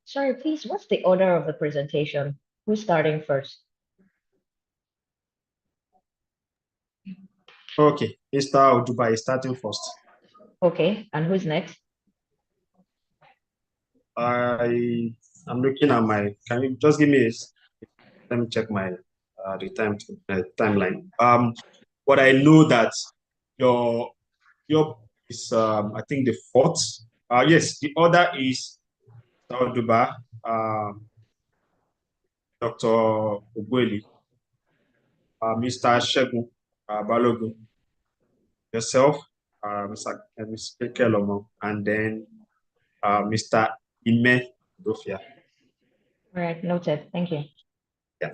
Sorry, please, what's the order of the presentation? Who's starting first? Okay, Mr. Oduba is starting first. Okay, and who's next? I'm looking at my. Can you just give me? Let me check my the timeline. But I know that your your is I think the fourth. Yes, the order is Oduba, Dr. Obueli, Mr. Shegun Balogun, yourself, Mr. Kekelomo, and then Mr. Ime Dofia. All right, noted. Thank you. Yeah.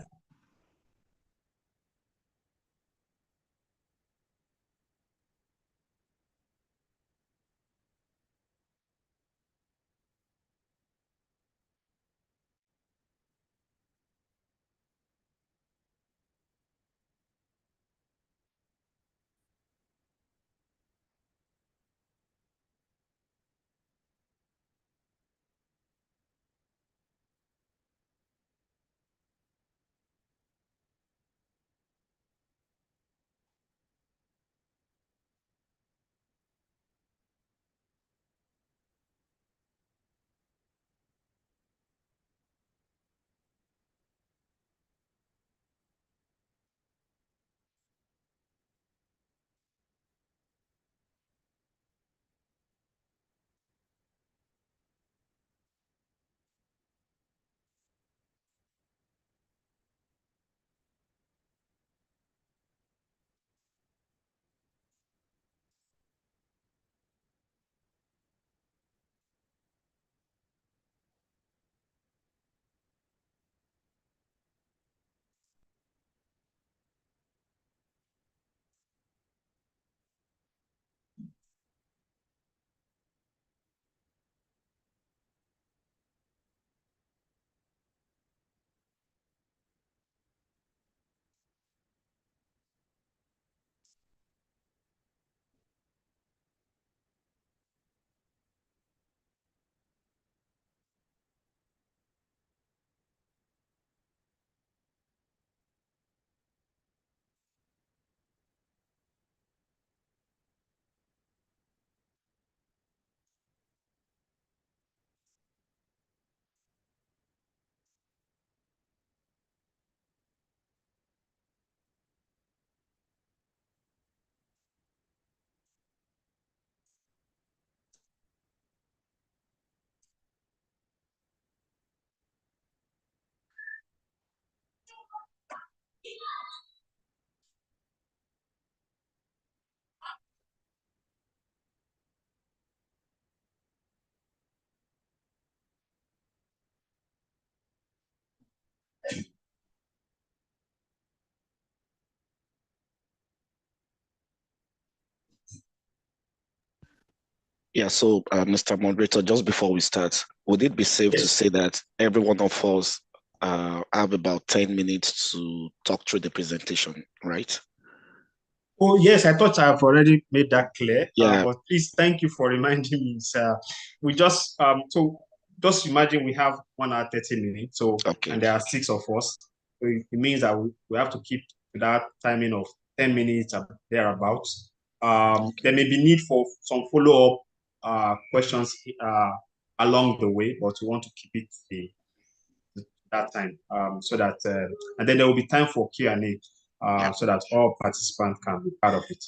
Yeah, so Mr. Moderator, just before we start, would it be safe to Yes. say that every one of us have about 10 minutes to talk through the presentation, right? Oh, yes, I thought I've already made that clear. Yeah. But please, thank you for reminding me. Sir. We just imagine we have 1 hour 30 minutes. So Okay. and there are six of us. So it means that we have to keep to that timing of 10 minutes or thereabouts. There may be need for some follow-up questions along the way, but we want to keep it that time so that and then there will be time for Q&A so that all participants can be part of it.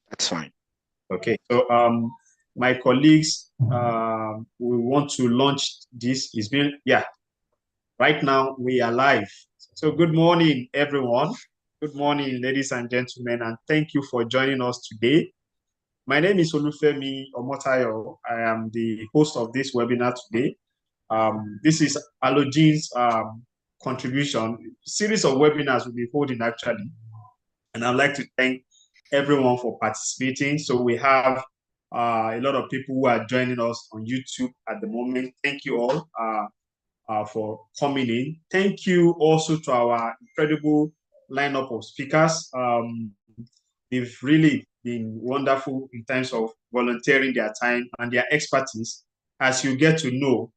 That's fine. Okay, so my colleagues, we want to launch this. It's been, yeah, right now we are live. So good morning, everyone. Good morning, ladies and gentlemen, and thank you for joining us today. My name is Olufemi Omotayo. I am the host of this webinar today. This is Allogene's contribution, series of webinars we'll be holding actually. And I'd like to thank everyone for participating. So we have a lot of people who are joining us on YouTube at the moment. Thank you all for coming in. Thank you also to our incredible lineup of speakers. They've really been wonderful in terms of volunteering their time and their expertise. As you get to know,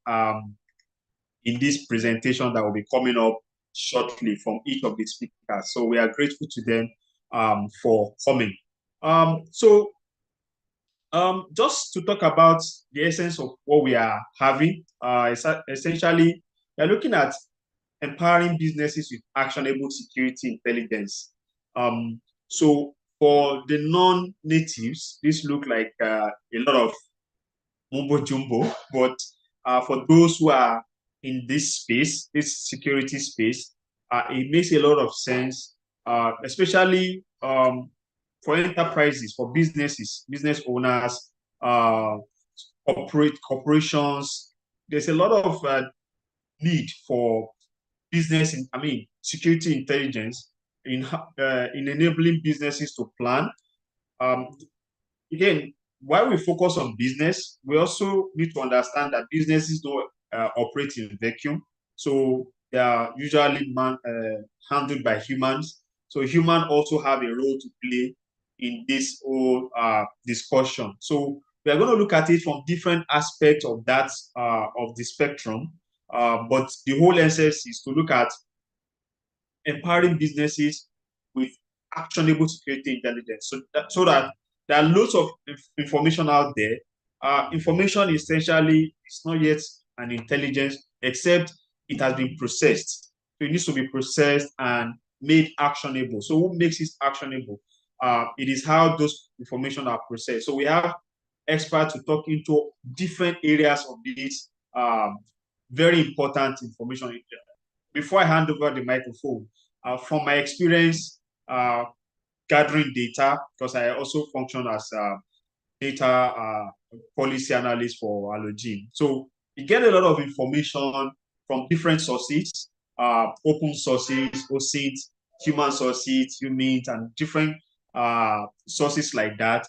in this presentation that will be coming up shortly from each of the speakers. So we are grateful to them for coming. Just to talk about the essence of what we are having, essentially, we are looking at empowering businesses with actionable security intelligence. So for the non-natives, this look like a lot of mumbo jumbo, but for those who are in this space, this security space, it makes a lot of sense, especially for enterprises, for businesses, business owners, corporations. There's a lot of need for security intelligence in enabling businesses to plan. Again, while we focus on business, we also need to understand that businesses don't operate in vacuum. So they are usually handled by humans. So humans also have a role to play in this whole discussion. So we are going to look at it from different aspects of that of the spectrum. But the whole essence is to look at empowering businesses with actionable security intelligence, so that there are lots of information out there. Information essentially is not yet an intelligence, except it has been processed. So it needs to be processed and made actionable. So what makes it actionable? It is how those information are processed. So we have experts to talk into different areas of this very important information. Before I hand over the microphone, from my experience gathering data, because I also function as a data policy analyst for Allogene. So you get a lot of information from different sources, open sources, OSINT, human sources, UMINT, and different sources like that.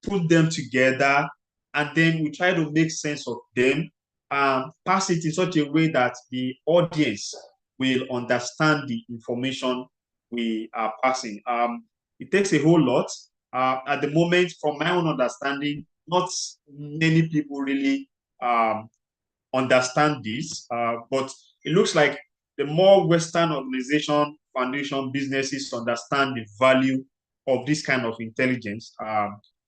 Put them together, and then we try to make sense of them, pass it in such a way that the audience will understand the information we are passing. It takes a whole lot. At the moment, from my own understanding, not many people really understand this, but it looks like the more Western organization, foundation, businesses understand the value of this kind of intelligence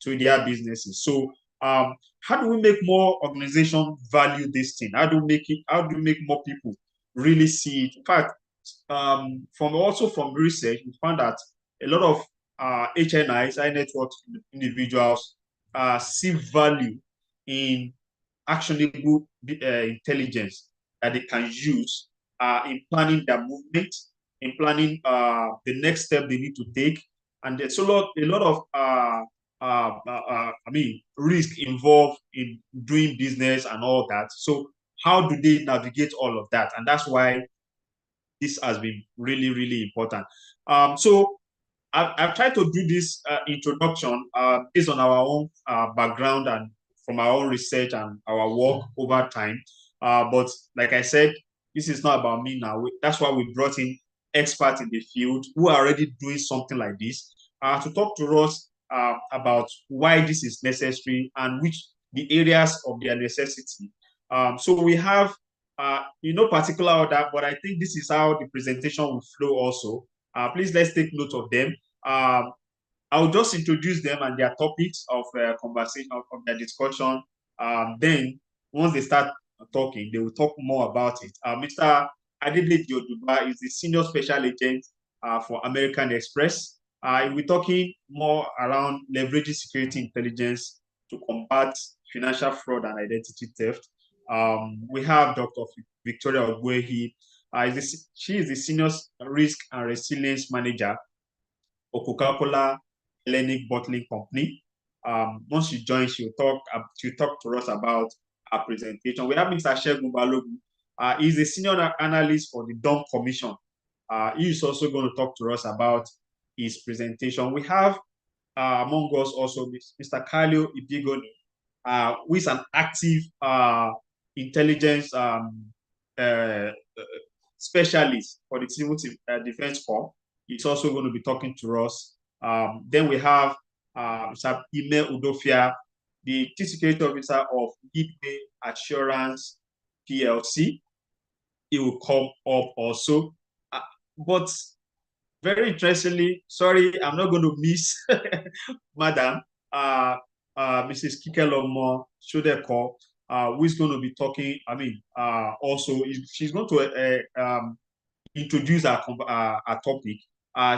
to their businesses. So how do we make more organizations value this thing? How do we make more people really see it? In fact, from research, we found that a lot of HNIs, high net worth individuals, see value in actionable intelligence that they can use in planning their movement, in planning the next step they need to take. And there's a lot of risk involved in doing business and all that. So how do they navigate all of that? And that's why this has been really, really important. So I've tried to do this introduction based on our own background and from our own research and our work over time. But like I said, this is not about me now. That's why we brought in experts in the field who are already doing something like this to talk to us about why this is necessary and which the areas of their necessity. So we have, particular order, but I think this is how the presentation will flow also. Please let's take note of them. I'll just introduce them and their topics of conversation, of their discussion. Then, once they start talking, they will talk more about it. Mr. Adeleke Oduba is the Senior Special Agent for American Express. We're talking more around leveraging security intelligence to combat financial fraud and identity theft. We have Dr. Victoria Ogbuehi. She is the Senior Risk and Resilience Manager for Coca-Cola Hellenic Bottling Company. Once she joins, she'll talk to us about our presentation. We have Mr. Segun Balogun. He's a senior analyst for the DOM Commission. He is also going to talk to us about his presentation. We have among us also Mr. Kalio Ibigoni, who is an active intelligence specialist for the Civil Defense Corps. He's also going to be talking to us. Then we have Mr. Ime Udofia, the Chief Security Officer of Midway Assurance PLC. it will come up also. But very interestingly, sorry, I'm not going to miss Madam Mrs. Kikelomo Shodeko, who is going to be talking. Also, she's going to introduce our topic.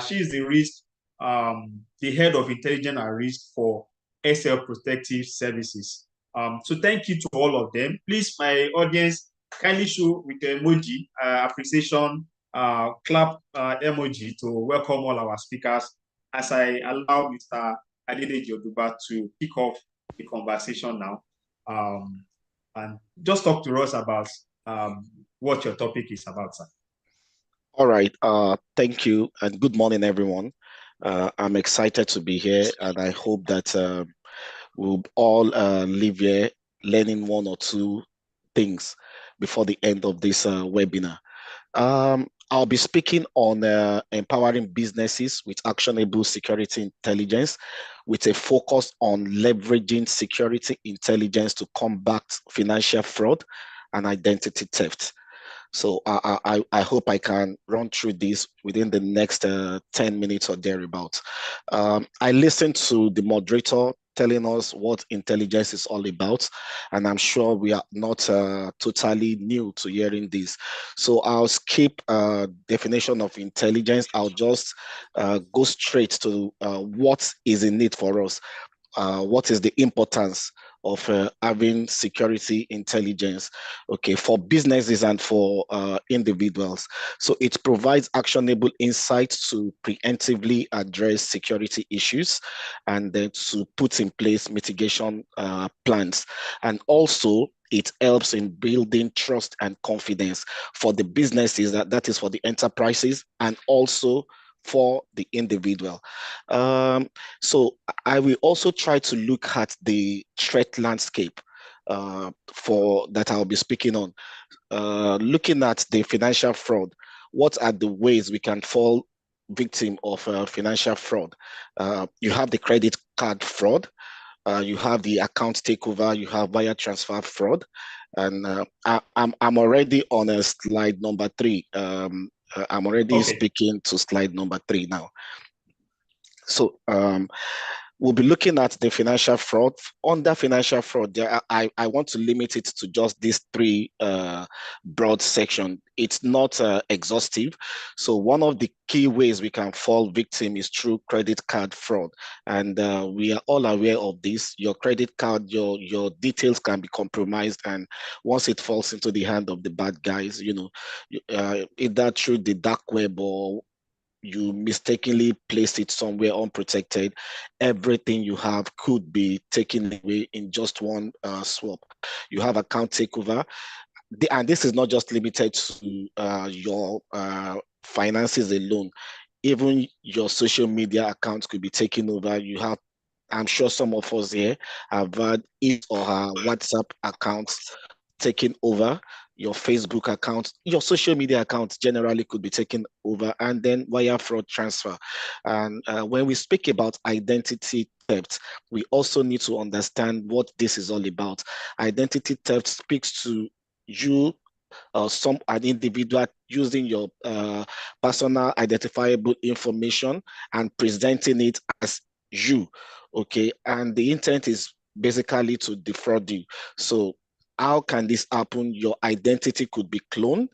She is the head of intelligence and risk for SL Protective Services. So thank you to all of them. Please, my audience, kindly show with the emoji appreciation clap emoji to welcome all our speakers as I allow Mr. Adedeji Oduba to kick off the conversation now. And just talk to us about what your topic is about, sir. All right. Thank you and good morning, everyone. I'm excited to be here, and I hope that we'll all leave here learning one or two things before the end of this webinar. I'll be speaking on empowering businesses with actionable security intelligence with a focus on leveraging security intelligence to combat financial fraud and identity theft. So I hope I can run through this within the next 10 minutes or thereabouts. I listened to the moderator telling us what intelligence is all about, and I'm sure we are not totally new to hearing this. So I'll skip definition of intelligence. I'll just go straight to what is in it for us. What is the importance of having security intelligence, okay, for businesses and for individuals. So it provides actionable insights to preemptively address security issues and then to put in place mitigation plans. And also it helps in building trust and confidence for the businesses, that is for the enterprises, and also for the individual. So I will also try to look at the threat landscape for that I'll be speaking on. Looking at the financial fraud, what are the ways we can fall victim of financial fraud? You have the credit card fraud, you have the account takeover, you have wire transfer fraud, and I'm already on a slide number 3. I'm already speaking to slide number 3 now. So we'll be looking at the financial fraud. Under financial fraud, I want to limit it to just these 3 broad sections. It's not exhaustive. So one of the key ways we can fall victim is through credit card fraud. And we are all aware of this. Your credit card, your details can be compromised. And once it falls into the hand of the bad guys, either through the dark web or you mistakenly placed it somewhere unprotected, everything you have could be taken away in just one swap. You have account takeover, and this is not just limited to your finances alone. Even your social media accounts could be taken over. You have, I'm sure some of us here have had his or her WhatsApp accounts taken over, your Facebook account, your social media accounts generally could be taken over, and then wire fraud transfer. And when we speak about identity theft, we also need to understand what this is all about. Identity theft speaks to you, an individual using your personal identifiable information and presenting it as you, okay? And the intent is basically to defraud you. So how can this happen? Your identity could be cloned.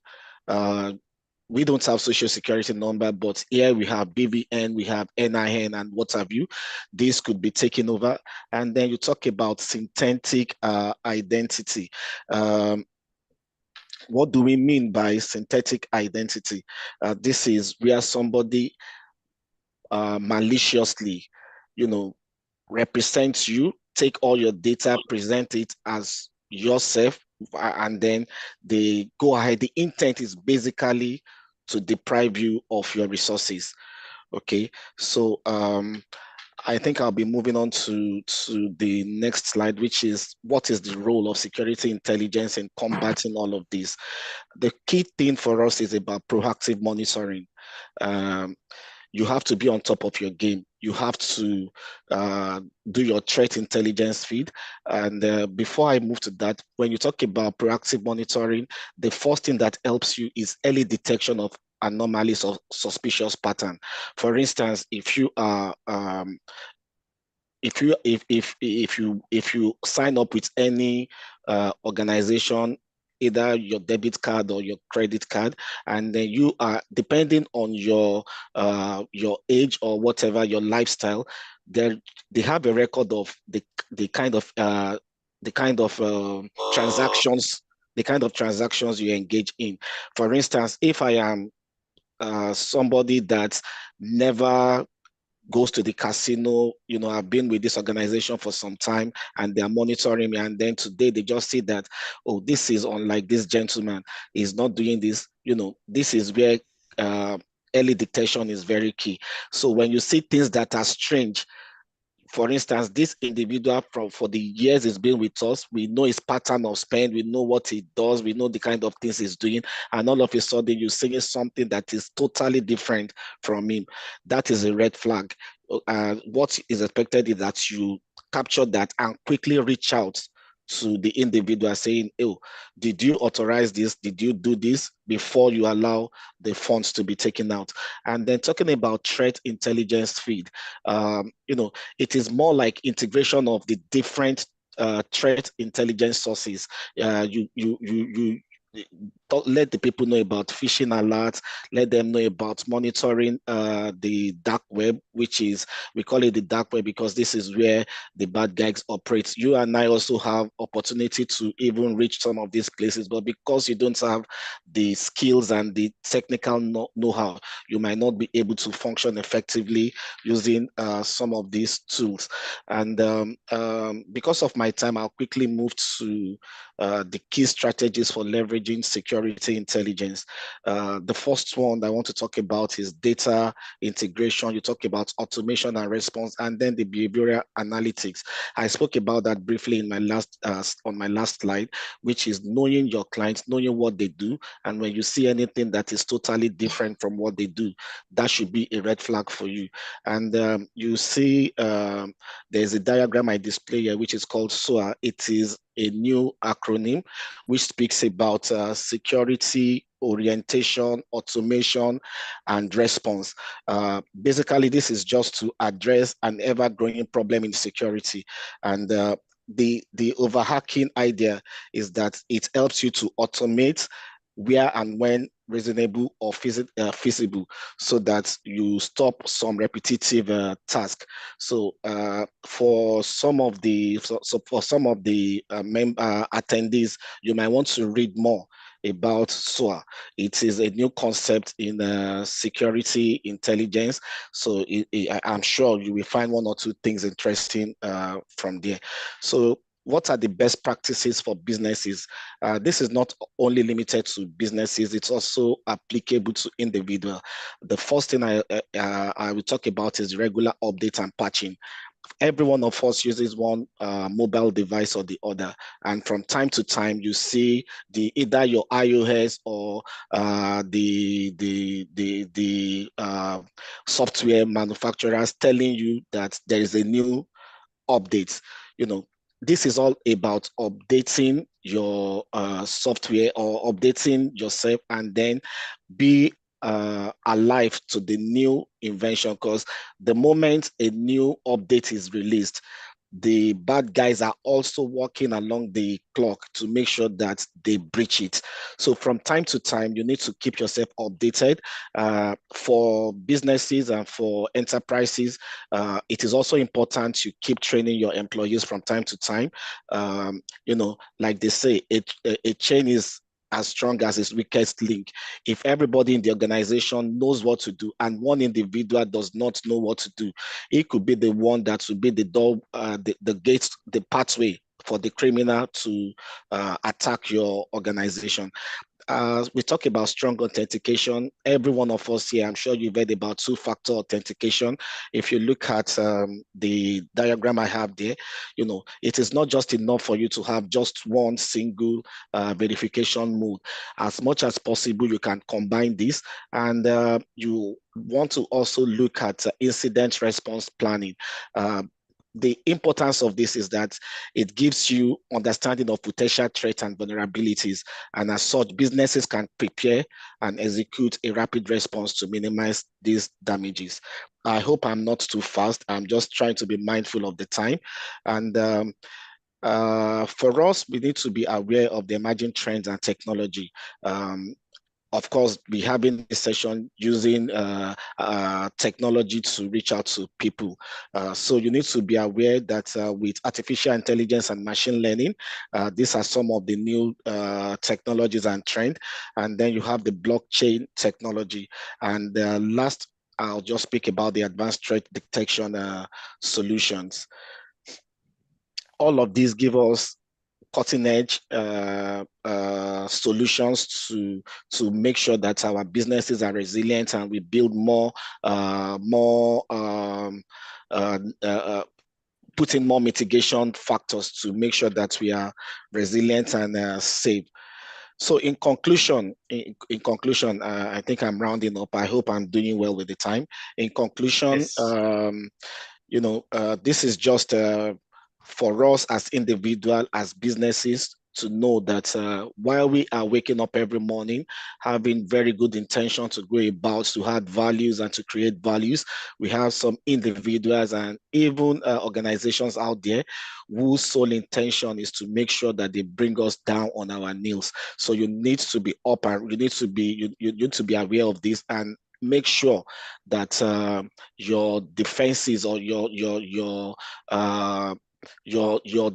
We don't have social security number, but here we have BVN, we have NIN and what have you. This could be taken over. And then you talk about synthetic identity. What do we mean by synthetic identity? This is where somebody maliciously, represents you, take all your data, present it as yourself, and then they go ahead. The intent is basically to deprive you of your resources. Okay, so I think I'll be moving on to the next slide, which is what is the role of security intelligence in combating all of this. The key thing for us is about proactive monitoring. you have to be on top of your game. You have to do your threat intelligence feed. And before I move to that, when you talk about proactive monitoring, the first thing that helps you is early detection of anomalies or suspicious pattern. For instance, if you are if you sign up with any organization, either your debit card or your credit card, and then you are, depending on your age or whatever your lifestyle, they have a record of the kind of transactions, the kind of transactions you engage in. For instance, if I am somebody that never goes to the casino, I've been with this organization for some time and they're monitoring me. And then today they just see that, oh, this is unlike this gentleman. He's not doing this. This is where early detection is very key. So when you see things that are strange, for instance, this individual for the years he's been with us, we know his pattern of spend, we know what he does, we know the kind of things he's doing, and all of a sudden you're seeing something that is totally different from him. That is a red flag. What is expected is that you capture that and quickly reach out to the individual saying, oh, did you authorize this? Did you do this before you allow the funds to be taken out? And then talking about threat intelligence feed, it is more like integration of the different threat intelligence sources. You let the people know about phishing alerts, let them know about monitoring the dark web, which is, we call it the dark web because this is where the bad guys operate. You and I also have opportunity to even reach some of these places, but because you don't have the skills and the technical know-how, you might not be able to function effectively using some of these tools. And because of my time, I'll quickly move to the key strategies for leveraging security intelligence. The first one I want to talk about is data integration. You talk about automation and response, and then the behavioral analytics. I spoke about that briefly in my last on my last slide, which is knowing your clients, knowing what they do, and when you see anything that is totally different from what they do, that should be a red flag for you. And you see there's a diagram I display here, which is called SOA. It is a new acronym which speaks about security, orientation, automation, and response. Basically, this is just to address an ever-growing problem in security. And the overarching idea is that it helps you to automate where and when reasonable or feasible, so that you stop some repetitive tasks. So for some of the attendees, you might want to read more about SOA. It is a new concept in security intelligence. So I'm sure you will find one or two things interesting from there. So what are the best practices for businesses? This is not only limited to businesses, it's also applicable to individuals. The first thing I will talk about is regular update and patching. Every one of us uses one mobile device or the other, and from time to time you see either your iOS or the software manufacturers telling you that there is a new update. This is all about updating your software or updating yourself, and then be alive to the new invention, because the moment a new update is released, the bad guys are also working along the clock to make sure that they breach it. So from time to time, you need to keep yourself updated. For businesses and for enterprises, it is also important to keep training your employees from time to time. Like they say, a chain is as strong as its weakest link. If everybody in the organization knows what to do and one individual does not know what to do, it could be the one that will be the door, the gate, the pathway for the criminal to attack your organization. We talk about strong authentication. Every one of us here, I'm sure you've heard about two-factor authentication. If you look at the diagram I have there, it is not just enough for you to have just one single verification mode. As much as possible, you can combine this, and you want to also look at incident response planning. The importance of this is that it gives you understanding of potential threats and vulnerabilities, and as such, businesses can prepare and execute a rapid response to minimize these damages. I hope I'm not too fast. I'm just trying to be mindful of the time. And for us, we need to be aware of the emerging trends and technology. Of course, we having this session using technology to reach out to people. So you need to be aware that with artificial intelligence and machine learning, these are some of the new technologies and trend. And then you have the blockchain technology. And last, I'll just speak about the advanced threat detection solutions. All of these give us cutting edge solutions to make sure that our businesses are resilient and we build put in more mitigation factors to make sure that we are resilient and safe. So in conclusion, I think I'm rounding up. I hope I'm doing well with the time. In conclusion, Yes. this is just for us as individuals, as businesses, to know that while we are waking up every morning, having very good intention to go about to add values and to create values, we have some individuals and even organizations out there whose sole intention is to make sure that they bring us down on our knees. So you need to be up and you need to be aware of this and make sure that your defenses or your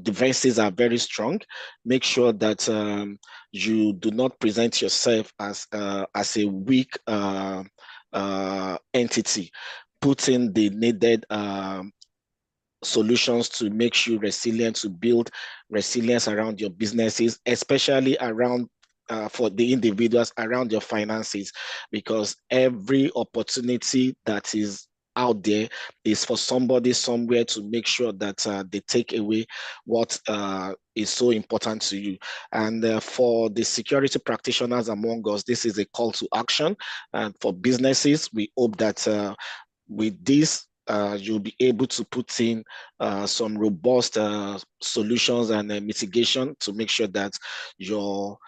defenses are very strong. Make sure that you do not present yourself as a weak entity. Put in the needed solutions to make you resilient, to build resilience around your businesses, especially around for the individuals around your finances, because every opportunity that is out there is for somebody somewhere to make sure that they take away what is so important to you. And for the security practitioners among us, this is a call to action. And for businesses, we hope that with this, you'll be able to put in some robust solutions and mitigation to make sure that your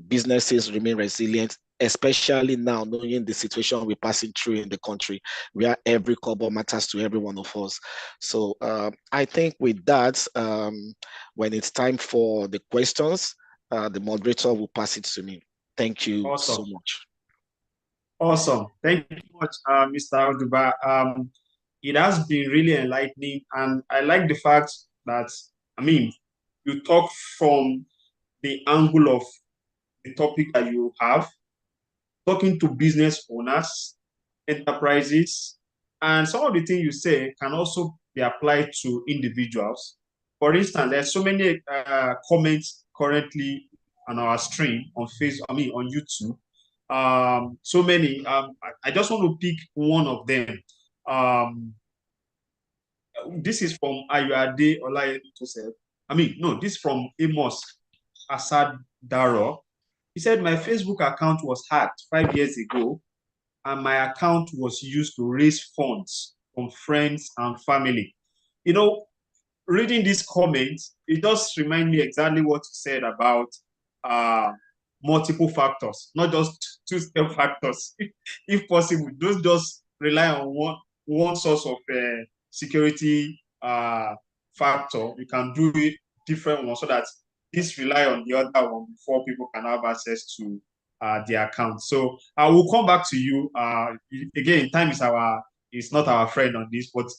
businesses remain resilient, especially now knowing the situation we're passing through in the country, where every kobo matters to every one of us. So I think with that, when it's time for the questions, the moderator will pass it to me. Thank you so much. Awesome. Thank you so much, Mr. Oduba. It has been really enlightening, and I like the fact that, you talk from the angle of the topic that you have, talking to business owners, enterprises, and some of the things you say can also be applied to individuals. For instance, there's so many comments currently on our stream on on YouTube. So many. I just want to pick one of them. This is from Ayuade Olaye Joseph. No, this is from Amos Asad Daro. He said, my Facebook account was hacked 5 years ago, and my account was used to raise funds from friends and family. Reading these comments, it does remind me exactly what you said about multiple factors, not just two-step factors. If possible, don't just rely on one source of security factor. You can do it different one so that this rely on the other one before people can have access to the account. So I will come back to you. Again, time is not our friend on this, but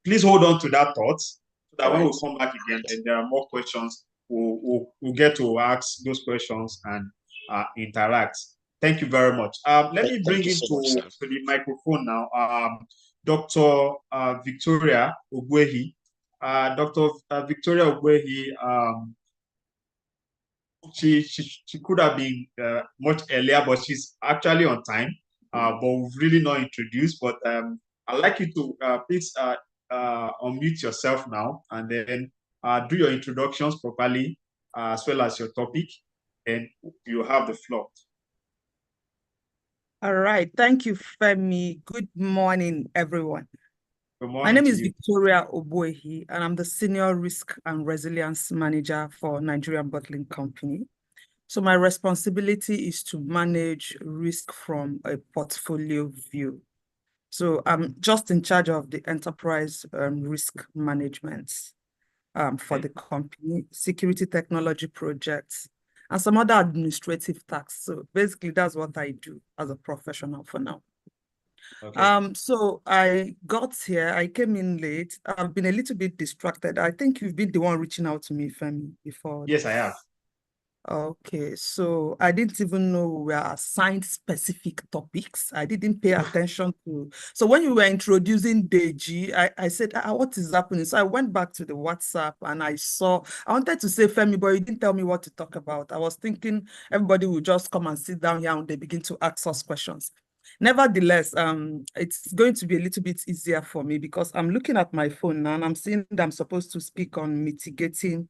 please hold on to that thought so that when we come back again and there are more questions, we'll get to ask those questions and interact. Thank you very much. Let me bring into to the microphone now Dr. Victoria Ogwehi. Dr. Victoria Ogwehi, she could have been much earlier, but she's actually on time. But we've really not introduced. But I'd like you to please unmute yourself now and then do your introductions properly as well as your topic, and you have the floor. All right. Thank you, Femi. Good morning, everyone. Good My morning name to is you. Victoria Oboehi, and I'm the Senior Risk and Resilience Manager for Nigerian Bottling Company. So my responsibility is to manage risk from a portfolio view. So I'm just in charge of the enterprise risk management for the company, security technology projects, and some other administrative tasks. So basically, that's what I do as a professional for now. Okay. So I got here, I came in late. I've been a little bit distracted. I think you've been the one reaching out to me, Femi, before. Yes, I have. Okay, so I didn't even know we were assigned specific topics. I didn't pay attention to. So when you were introducing Deji, I said, what is happening? So I went back to the WhatsApp and I wanted to say Femi, but you didn't tell me what to talk about. I was thinking everybody will just come and sit down here and they begin to ask us questions. Nevertheless, it's going to be a little bit easier for me because I'm looking at my phone now and I'm seeing that I'm supposed to speak on mitigating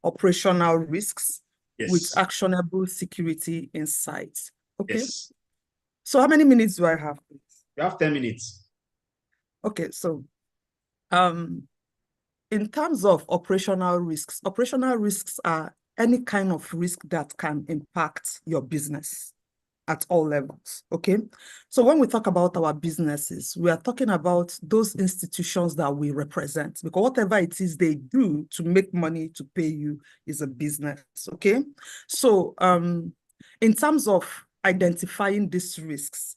operational risks with Yes. actionable security insights. Okay. Yes. So how many minutes do I have, please? You have 10 minutes. Okay, so in terms of operational risks are any kind of risk that can impact your business at all levels, okay? So when we talk about our businesses, we are talking about those institutions that we represent, because whatever it is they do to make money to pay you is a business, okay? So in terms of identifying these risks,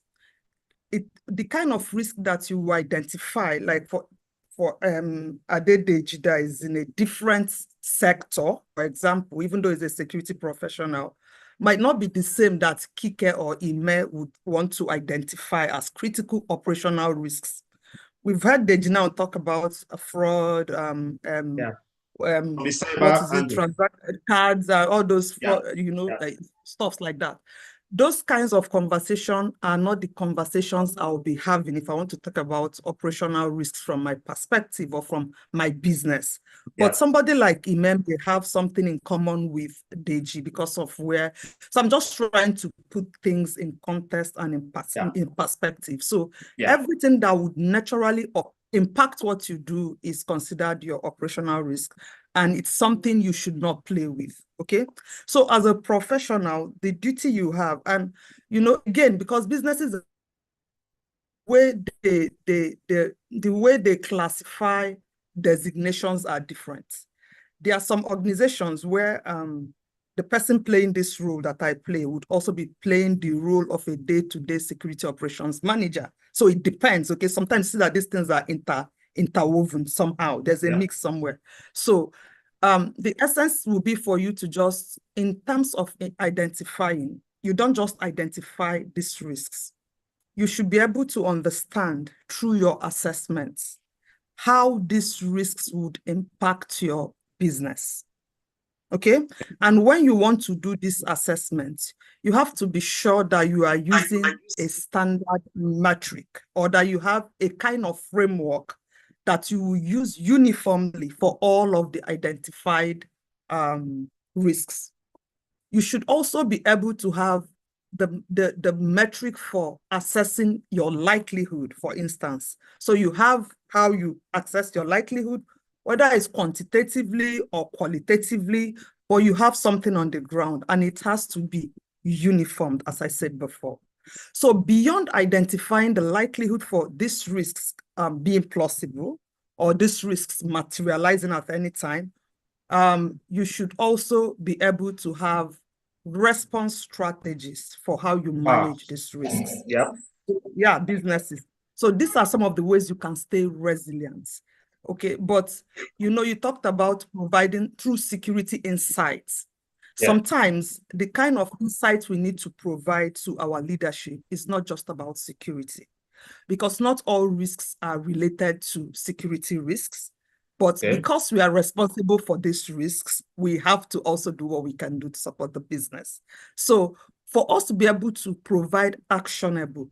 the kind of risk that you identify, like for Adedeji that is in a different sector, for example, even though he's a security professional, might not be the same that Kike or Ime would want to identify as critical operational risks. We've heard Deji now talk about fraud, Yeah. what is it, transaction cards, all those, stuff like that. Those kinds of conversation are not the conversations I'll be having if I want to talk about operational risks from my perspective or from my business. But somebody like Imem, they have something in common with Deji because of where. So I'm just trying to put things in context and in perspective. So everything that would naturally impact what you do is considered your operational risk, and it's something you should not play with, okay? So as a professional, the duty you have, and again, because businesses, the way they classify designations are different. There are some organizations where the person playing this role that I play would also be playing the role of a day-to-day security operations manager. So it depends, okay? Sometimes you see that these things are interwoven somehow. There's a mix somewhere. So the essence will be for you to just, in terms of identifying, you don't just identify these risks. You should be able to understand through your assessments how these risks would impact your business. Okay? And when you want to do this assessment, you have to be sure that you are using a standard metric, or that you have a kind of framework that you will use uniformly for all of the identified risks. You should also be able to have the metric for assessing your likelihood, for instance. So you have how you assess your likelihood, whether it's quantitatively or qualitatively, or you have something on the ground, and it has to be uniform, as I said before. So beyond identifying the likelihood for these risks being plausible, or these risks materializing at any time, you should also be able to have response strategies for how you manage these risks. Yeah, businesses. So these are some of the ways you can stay resilient. Okay, but you talked about providing true security insights. Sometimes the kind of insights we need to provide to our leadership is not just about security, because not all risks are related to security risks. But because we are responsible for these risks, we have to also do what we can do to support the business. So for us to be able to provide actionable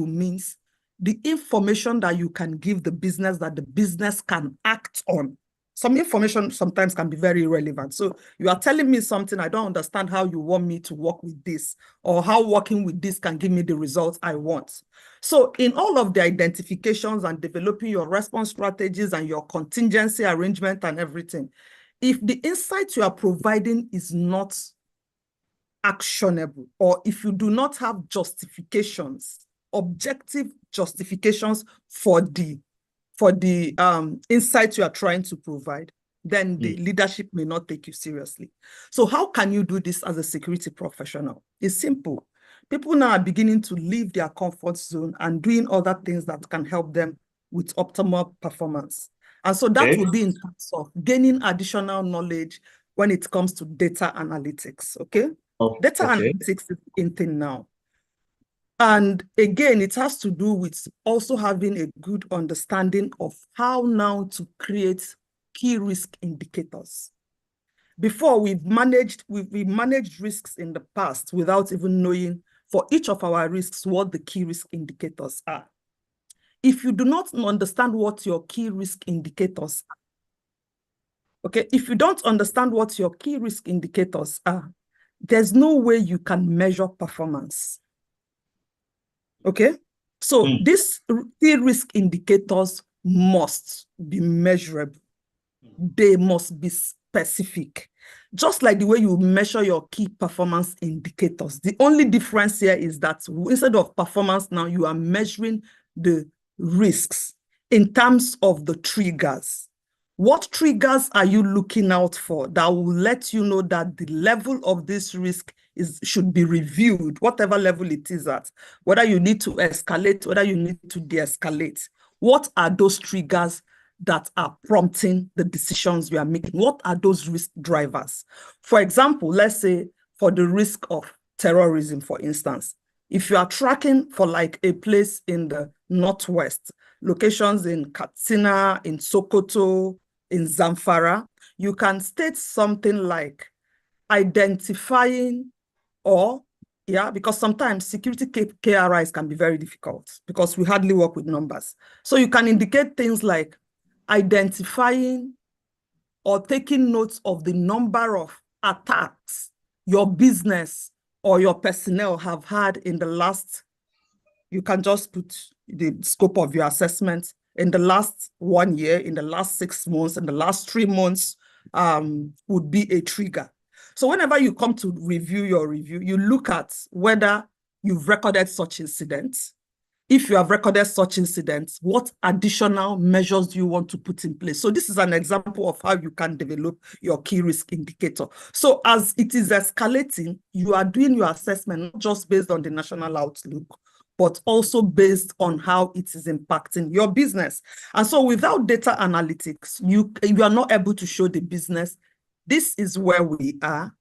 means the information that you can give the business that the business can act on some information sometimes can be very irrelevant. So you are telling me something, I don't understand how you want me to work with this, or how working with this can give me the results I want. So in all of the identifications and developing your response strategies and your contingency arrangement and everything, if the insight you are providing is not actionable, or if you do not have justifications, objective justifications for the insight you are trying to provide, then the leadership may not take you seriously. So how can you do this as a security professional? It's simple. People now are beginning to leave their comfort zone and doing other things that can help them with optimal performance. And so that will be in terms of gaining additional knowledge when it comes to data analytics, okay? Data analytics is in thing now. And again, it has to do with also having a good understanding of how now to create key risk indicators. Before, we've managed risks in the past without even knowing for each of our risks what the key risk indicators are. If you do not understand what your key risk indicators are, okay, if you don't understand what your key risk indicators are, there's no way you can measure performance. Okay, so these key risk indicators must be measurable. They must be specific. Just like the way you measure your key performance indicators. The only difference here is that instead of performance now, you are measuring the risks in terms of the triggers. What triggers are you looking out for that will let you know that the level of this risk should be reviewed, whatever level it is at, whether you need to escalate, whether you need to de-escalate? What are those triggers that are prompting the decisions you are making? What are those risk drivers? For example, let's say for the risk of terrorism, for instance, if you are tracking for like a place in the Northwest, locations in Katsina, in Sokoto, in Zamfara, you can state something like identifying, or because sometimes security KRIs can be very difficult because we hardly work with numbers. So you can indicate things like identifying or taking notes of the number of attacks your business or your personnel have had in the last, you can just put the scope of your assessment in the last 1 year, in the last 6 months, in the last 3 months, would be a trigger. So whenever you come to review your review, you look at whether you've recorded such incidents. If you have recorded such incidents, what additional measures do you want to put in place? So this is an example of how you can develop your key risk indicator. So as it is escalating, you are doing your assessment not just based on the national outlook, but also based on how it is impacting your business. And so without data analytics, you are not able to show the business, this is where we are,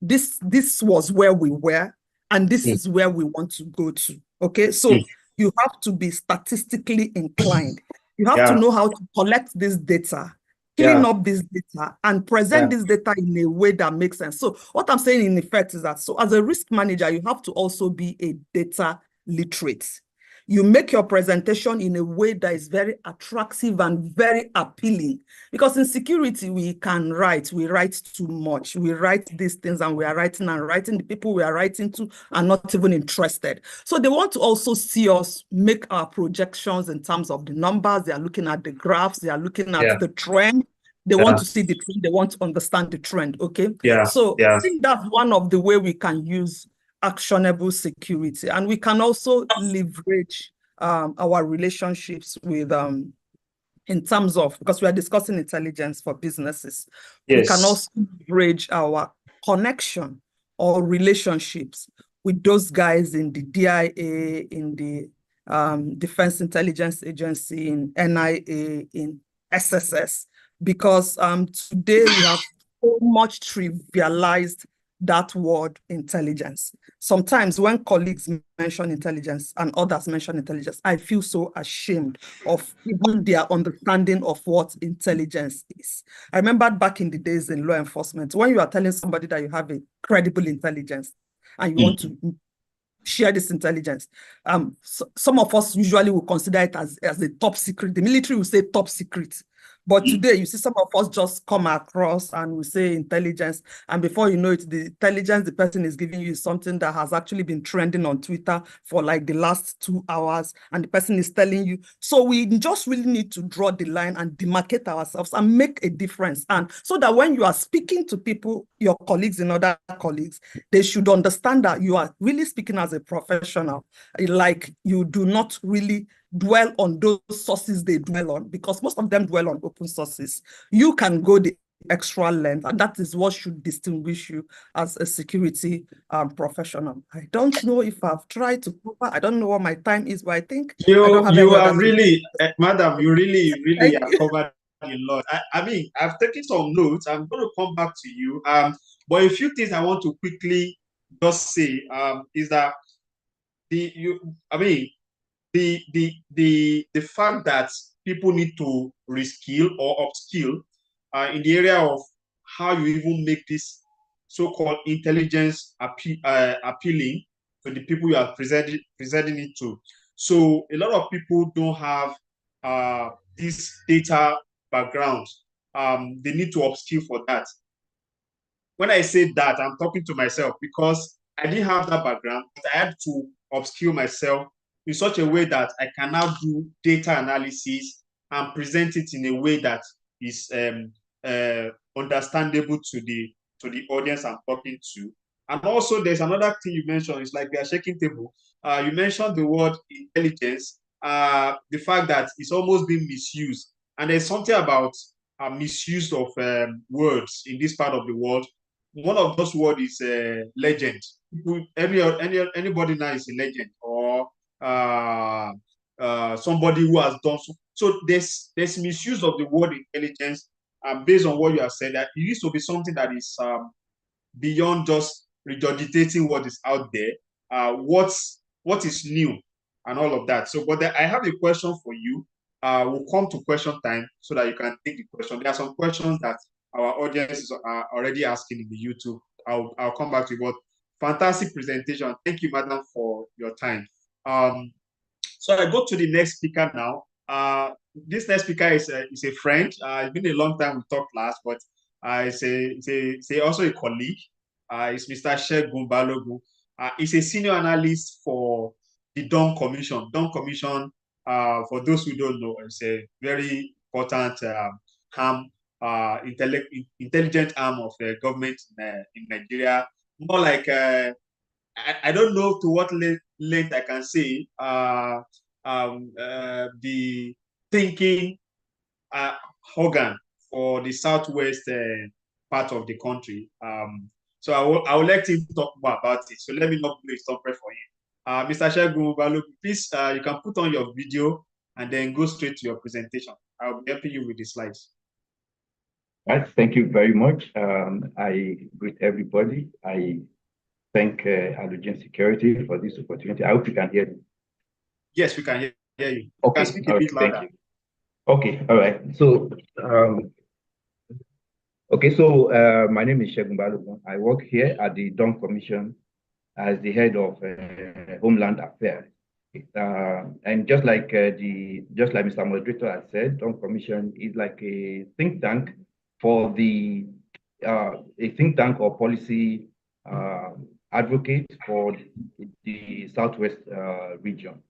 this was where we were, and this is where we want to go to. Okay, so you have to be statistically inclined. You have to know how to collect this data, clean up this data, and present this data in a way that makes sense. So what I'm saying in effect is that, so as a risk manager, you have to also be a data literate. You make your presentation in a way that is very attractive and very appealing. Because in security, we write too much. We write these things and we are writing and writing. The people we are writing to are not even interested. So they want to also see us make our projections in terms of the numbers. They are looking at the graphs. They are looking at the trend. They want to see the trend. They want to understand the trend, okay? So I think that's one of the way we can use actionable security. And we can also leverage our relationships with, in terms of, because we are discussing intelligence for businesses, we can also leverage our connection or relationships with those guys in the DIA, in the Defense Intelligence Agency, in NIA, in SSS, because today we have so much trivialized that word intelligence. Sometimes when colleagues mention intelligence and others mention intelligence, I feel so ashamed of even their understanding of what intelligence is. I remember back in the days in law enforcement, when you are telling somebody that you have a credible intelligence and you want to share this intelligence, some of us usually will consider it as a top secret. The military will say top secret. But today, you see some of us just come across and we say intelligence, and before you know it, the intelligence the person is giving you is something that has actually been trending on Twitter for like the last 2 hours, and the person is telling you. So we just really need to draw the line and demarcate ourselves and make a difference. And so that when you are speaking to people, your colleagues and other colleagues, they should understand that you are really speaking as a professional. Like you do not really dwell on those sources they dwell on, because most of them dwell on open sources. You can go the extra length, and that is what should distinguish you as a security professional. I don't know if I've tried to cover. I don't know what my time is, but I think I don't have any You other have really, madam, you really Thank have you. covered a lot. I mean, I've taken some notes. I'm going to come back to you. But a few things I want to quickly just say is that I mean, the fact that people need to reskill or upskill in the area of how you even make this so-called intelligence appealing to the people you are presenting it to. So a lot of people don't have this data background. They need to upskill for that. When I say that, I'm talking to myself because I didn't have that background, but I had to upskill myself in such a way that I can now do data analysis and present it in a way that is understandable to the audience I'm talking to. And also, there's another thing you mentioned. It's like we are shaking table. You mentioned the word intelligence, the fact that it's almost been misused. And there's something about misuse of words in this part of the world. One of those words is legend. Anybody now is a legend, or somebody who has done so. So there's misuse of the word intelligence, based on what you have said, that it needs to be something that is beyond just regurgitating what is out there, what is new and all of that. So, but I have a question for you. We'll come to question time so that you can take the question. There are some questions that our audience are already asking in the YouTube. I'll come back to you, but fantastic presentation. Thank you, madam, for your time. So I go to the next speaker now. This next speaker is a friend. It's been a long time we talked last, but it's also a colleague. It's Mr. Segun Balogun. He's a senior analyst for the Dawn Commission. Dawn Commission, for those who don't know, is a very important arm, intelligent arm of the government in Nigeria. More like I don't know to what length I can say the thinking organ for the southwest part of the country. So I will let him talk more about it. So let me not play somewhere for him. Mr. Segun Balogun, please, you can put on your video and then go straight to your presentation. I'll be helping you with the slides. Right, thank you very much. I greet everybody. I thank Halogen Security for this opportunity. I hope you can hear me. Yes, we can hear you. Okay, You can speak a bit louder. thank you. Okay, all right. So, my name is Segun Balogun. I work here at the Dawn Commission as the head of Homeland Affairs. And just like Mr. Moderator has said, Dawn Commission is like a think tank for a think tank or policy advocate for the Southwest region.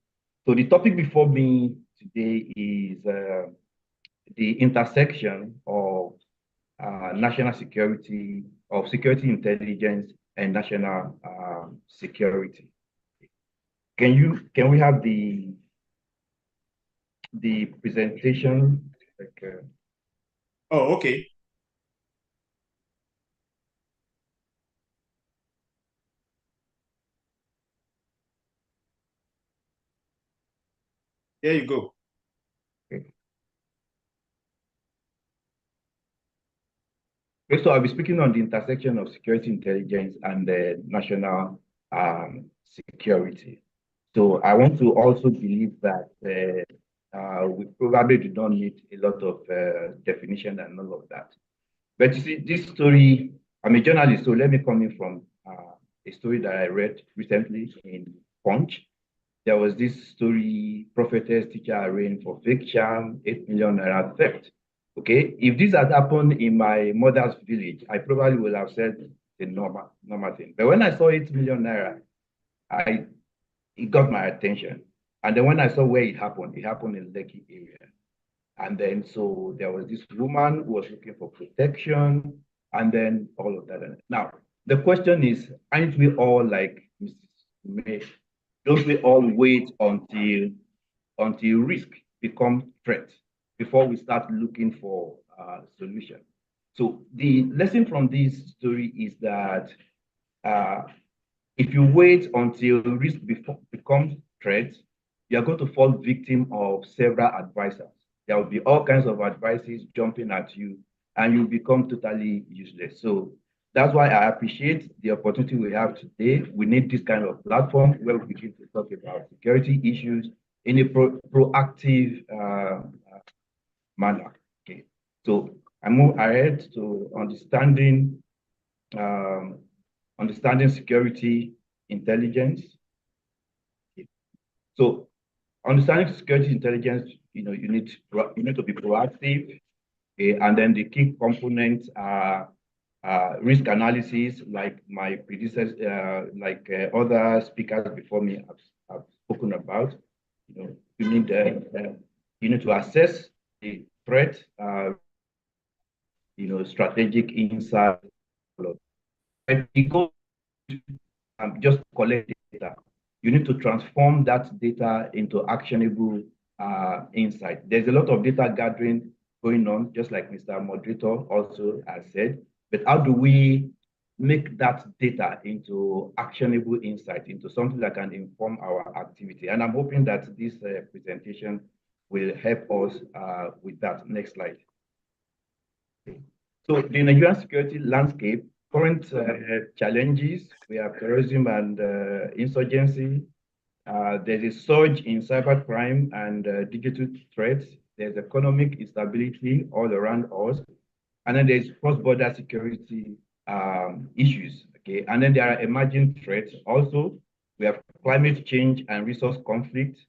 So the topic before me today is the intersection of national security, of security intelligence and national security. Can we have the presentation? Oh, okay. There you go. Okay. So I'll be speaking on the intersection of security intelligence and national security. So I want to also believe that we probably do not need a lot of definition and all of that. But you see, this story, I'm a journalist, so let me come in from a story that I read recently in Punch. There was this story, prophetess teacher arraigned for fake charm, 8 million naira theft. Okay, if this had happened in my mother's village, I probably would have said the normal thing. But when I saw 8 million naira, it got my attention. And then when I saw where it happened in Lekki area. And then so there was this woman who was looking for protection, and then all of that. Now the question is, aren't we all like Mrs. May? Don't we all wait until risk becomes threat before we start looking for a solution? So the lesson from this story is that if you wait until risk becomes threat, you're going to fall victim of several advisors. There will be all kinds of advices jumping at you, and you become totally useless. So that's why I appreciate the opportunity we have today. We need this kind of platform where we begin to talk about security issues in a proactive manner. Okay, so I move ahead to understanding security intelligence. So understanding security intelligence, you need to be proactive, and then the key components are risk analysis, like my predecessors, other speakers before me have spoken about. You need to assess the threat, strategic insight. It goes just collect data. You need to transform that data into actionable insight. There's a lot of data gathering going on, just like Mr. Moderator also has said. But how do we make that data into actionable insight, into something that can inform our activity? And I'm hoping that this presentation will help us with that. Next slide. Okay. So the Nigerian security landscape, current challenges, we have terrorism and insurgency. There's a surge in cybercrime and digital threats. There's economic instability all around us. And then there's cross-border security issues, okay? And then there are emerging threats also. We have climate change and resource conflict,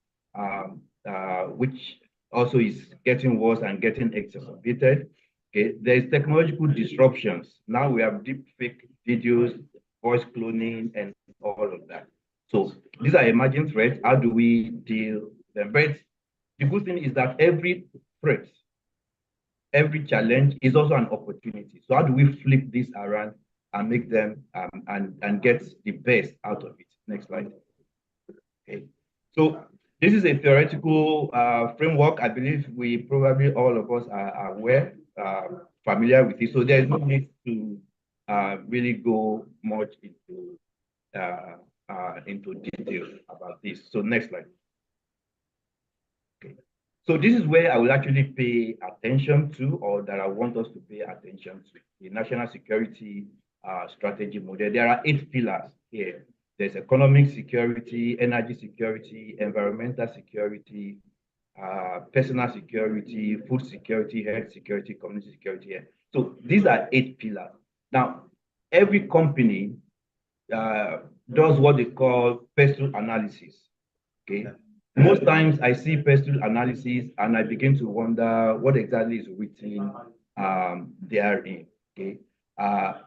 which also is getting worse and getting exacerbated. Okay, there's technological disruptions. Now we have deep fake videos, voice cloning, and all of that. So these are emerging threats. How do we deal with them? But the good thing is that every threat, every challenge is also an opportunity. So how do we flip this around and make them and get the best out of it? Next slide. Okay. So this is a theoretical framework. I believe we probably all of us are aware, familiar with it. So there's no need to really go much into detail about this. So next slide. Okay. So this is where I will actually pay attention to, or that I want us to pay attention to, the national security strategy model. There are 8 pillars here. There's economic security, energy security, environmental security, personal security, food security, health security, community security. So these are 8 pillars. Now, every company does what they call pestle analysis. Okay. Most times I see pestle analysis and I begin to wonder what exactly is written therein. Okay.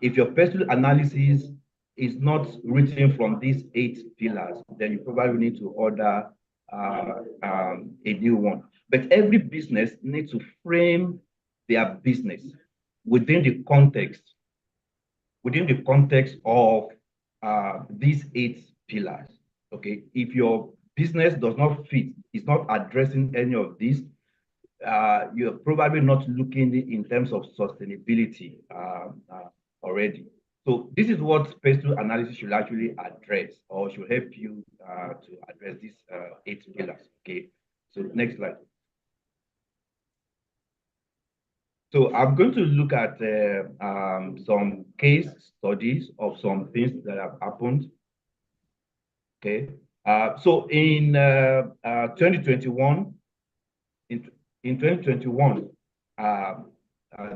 If your pestle analysis is not written from these 8 pillars, then you probably need to order a new one. But every business needs to frame their business within the context of these 8 pillars. Okay, if your business does not fit, is not addressing any of these, you're probably not looking in terms of sustainability already. So this is what pestle analysis should actually address, or should help you to address these 8 pillars. Okay, so next slide. So I'm going to look at some case studies of some things that have happened. Okay, so in 2021, in 2021,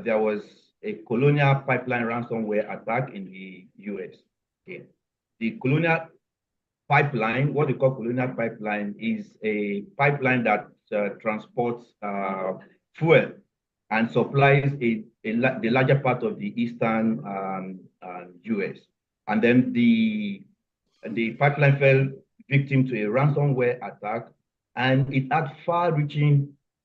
there was a colonial pipeline ransomware attack in the US. Okay. The colonial pipeline, what they call colonial pipeline, is a pipeline that transports fuel and supplies the larger part of the eastern US. And then the pipeline fell victim to a ransomware attack, and it had far-reaching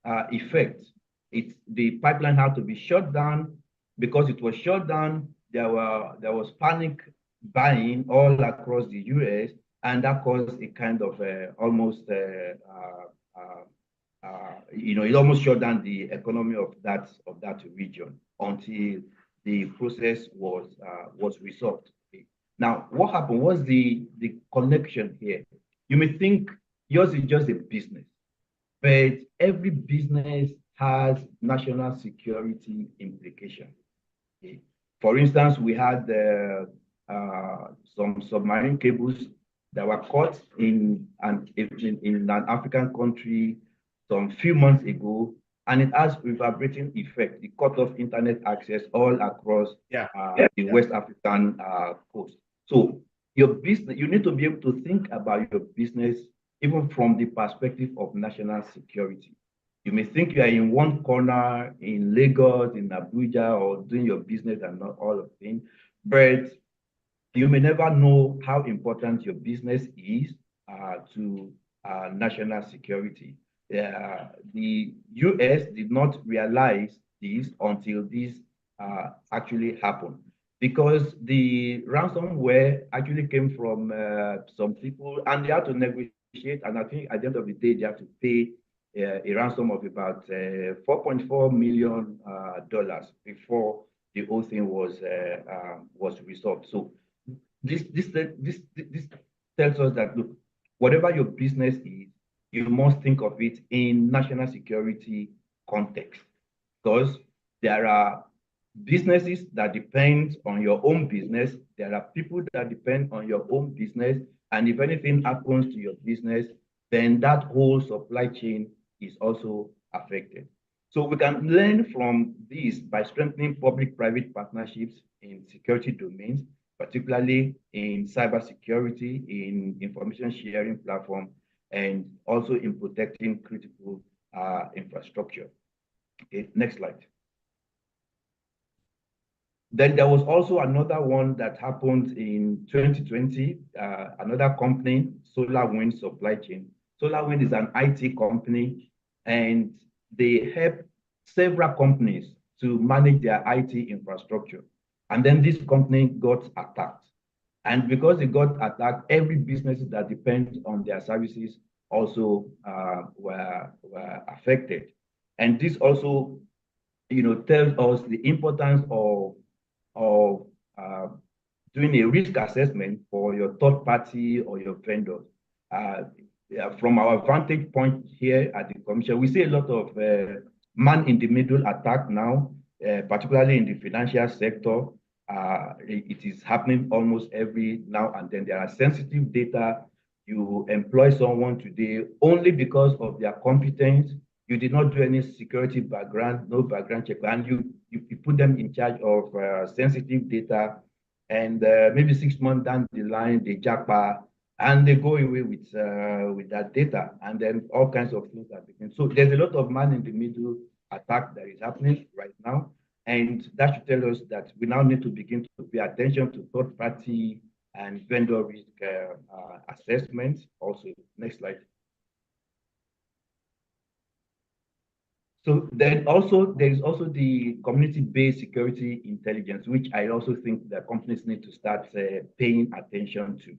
effects. The pipeline had to be shut down. Because it was shut down, there was panic buying all across the US, and that caused a kind of almost it almost shut down the economy of that region until the process was resolved. Now, what happened was the connection here. You may think yours is just a business, but every business has national security implications. Okay. For instance, we had some submarine cables that were caught in an African country some few months ago, and it has reverberating effect. It cut off internet access all across the West African coast. So your business, you need to be able to think about your business even from the perspective of national security. You may think you are in one corner in Lagos, in Abuja, or doing your business and not all of things, but you may never know how important your business is to national security. The US did not realize this until this actually happened, because the ransomware actually came from some people, and they had to negotiate, and I think at the end of the day, they have to pay a ransom of about $4.4 million before the whole thing was resolved. So this tells us that, look, whatever your business is, you must think of it in national security context, because there are businesses that depend on your own business. There are people that depend on your own business. And if anything happens to your business, then that whole supply chain is also affected. So we can learn from this by strengthening public-private partnerships in security domains, particularly in cybersecurity, in information sharing platform, and also in protecting critical infrastructure. Okay, next slide. Then there was also another one that happened in 2020, another company, SolarWind Supply Chain. SolarWind is an IT company, and they help several companies to manage their IT infrastructure. And then this company got attacked. And because it got attacked, every business that depends on their services also were affected. And this also, tells us the importance of doing a risk assessment for your third party or your vendors. From our vantage point here at the Commission, we see a lot of man-in-the-middle attack now, particularly in the financial sector. It is happening almost every now and then. There are sensitive data. You employ someone today only because of their competence. You did not do any security background, no background check, and you put them in charge of sensitive data, and maybe 6 months down the line, they jackpot, and they go away with that data, and then all kinds of things are beginning. So there's a lot of man-in-the-middle attack that is happening right now, and that should tell us that we now need to begin to pay attention to third-party and vendor risk assessments. Also, next slide. So then also, there is also the community-based security intelligence, which I also think that companies need to start paying attention to.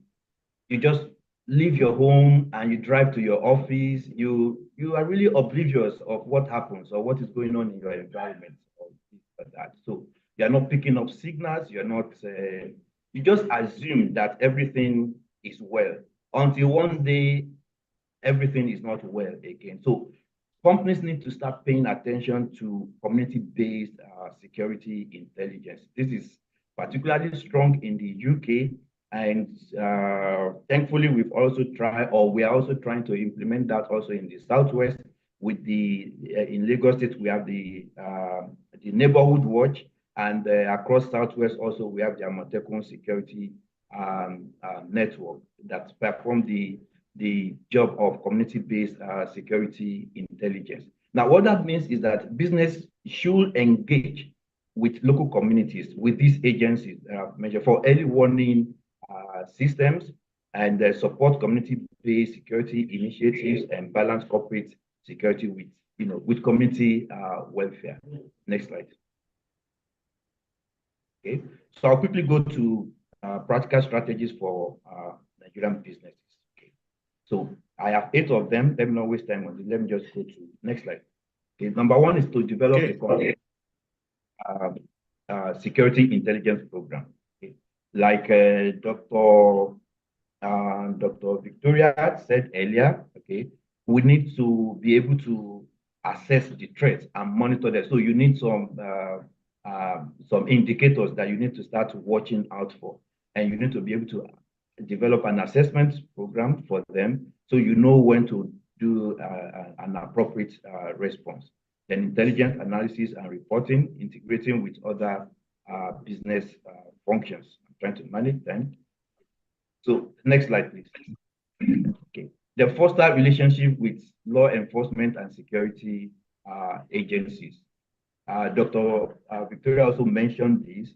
You just leave your home and you drive to your office, you are really oblivious of what happens or what is going on in your environment or things like that. So you're not picking up signals, you're not, you just assume that everything is well until one day everything is not well again. So companies need to start paying attention to community-based security intelligence. This is particularly strong in the UK, and thankfully we've also tried, or we are also trying to implement that also in the Southwest. With the in Lagos State we have the Neighborhood Watch, and across Southwest also we have the Amotekun Security Network that perform the job of community-based security intelligence. Now, what that means is that business should engage with local communities, with these agencies measure for early warning systems and support community-based security initiatives and balance corporate security with, with community welfare. Next slide. Okay, so I'll quickly go to practical strategies for Nigerian businesses. Okay, so I have 8 of them. Let me not waste time on this. Let me just go to next slide. Okay, number 1 is to develop a security intelligence program. Okay, like Dr. Victoria said earlier. Okay, we need to be able to assess the threats and monitor them. So you need some indicators that you need to start watching out for, and you need to be able to develop an assessment program for them, so you know when to do an appropriate response. Then intelligence analysis and reporting, integrating with other business functions. I'm trying to manage them. So next slide, please. Okay. The foster relationship with law enforcement and security agencies. Dr. Victoria also mentioned this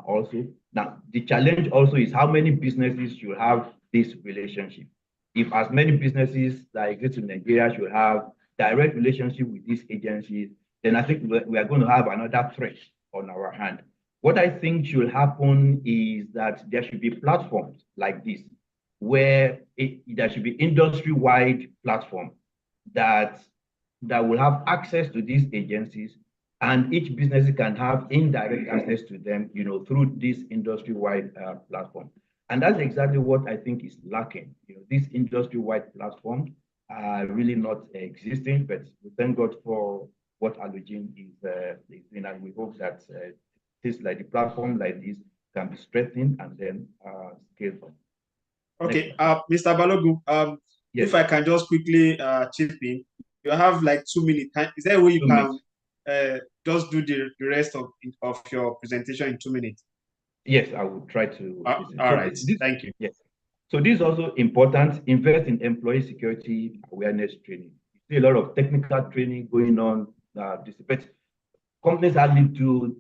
also. Now, the challenge also is how many businesses should have this relationship. If as many businesses that exist in Nigeria should have direct relationship with these agencies, then I think we are going to have another threat on our hand. What I think should happen is that there should be platforms like this, where there should be industry-wide platform that will have access to these agencies, and each business can have indirect access to them, through this industry-wide platform. And that's exactly what I think is lacking. These industry-wide platforms are really not existing, but we thank God for what Allogene is doing, and we hope that things like the platform like this can be strengthened and then scaled up. Okay, Mr. Balogun, yes. If I can just quickly chip in, you have like 2 minutes. Is there a way you can just do the rest of your presentation in 2 minutes? Yes, I will try to. All right, thank you. Yes. So this is also important. Invest in employee security awareness training. You see a lot of technical training going on. Companies hardly do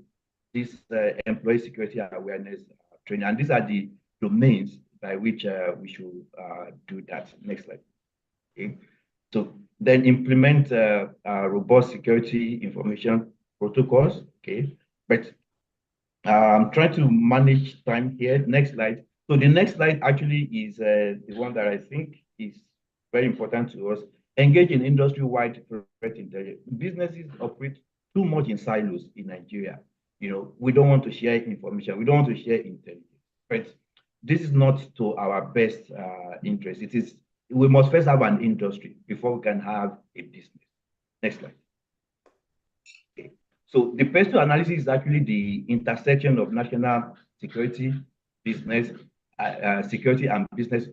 this employee security awareness training, and these are the domains by which we should do that. Next slide. Okay. So then implement robust security information protocols. Okay, but I'm trying to manage time here. Next slide. So the next slide actually is the one that I think is very important to us. Engage in industry-wide threat intelligence. Businesses operate too much in silos in Nigeria. We don't want to share information. We don't want to share intelligence. But this is not to our best interest. We must first have an industry before we can have a business. Next slide. Okay. So the PES2 analysis is actually the intersection of national security, business, security and business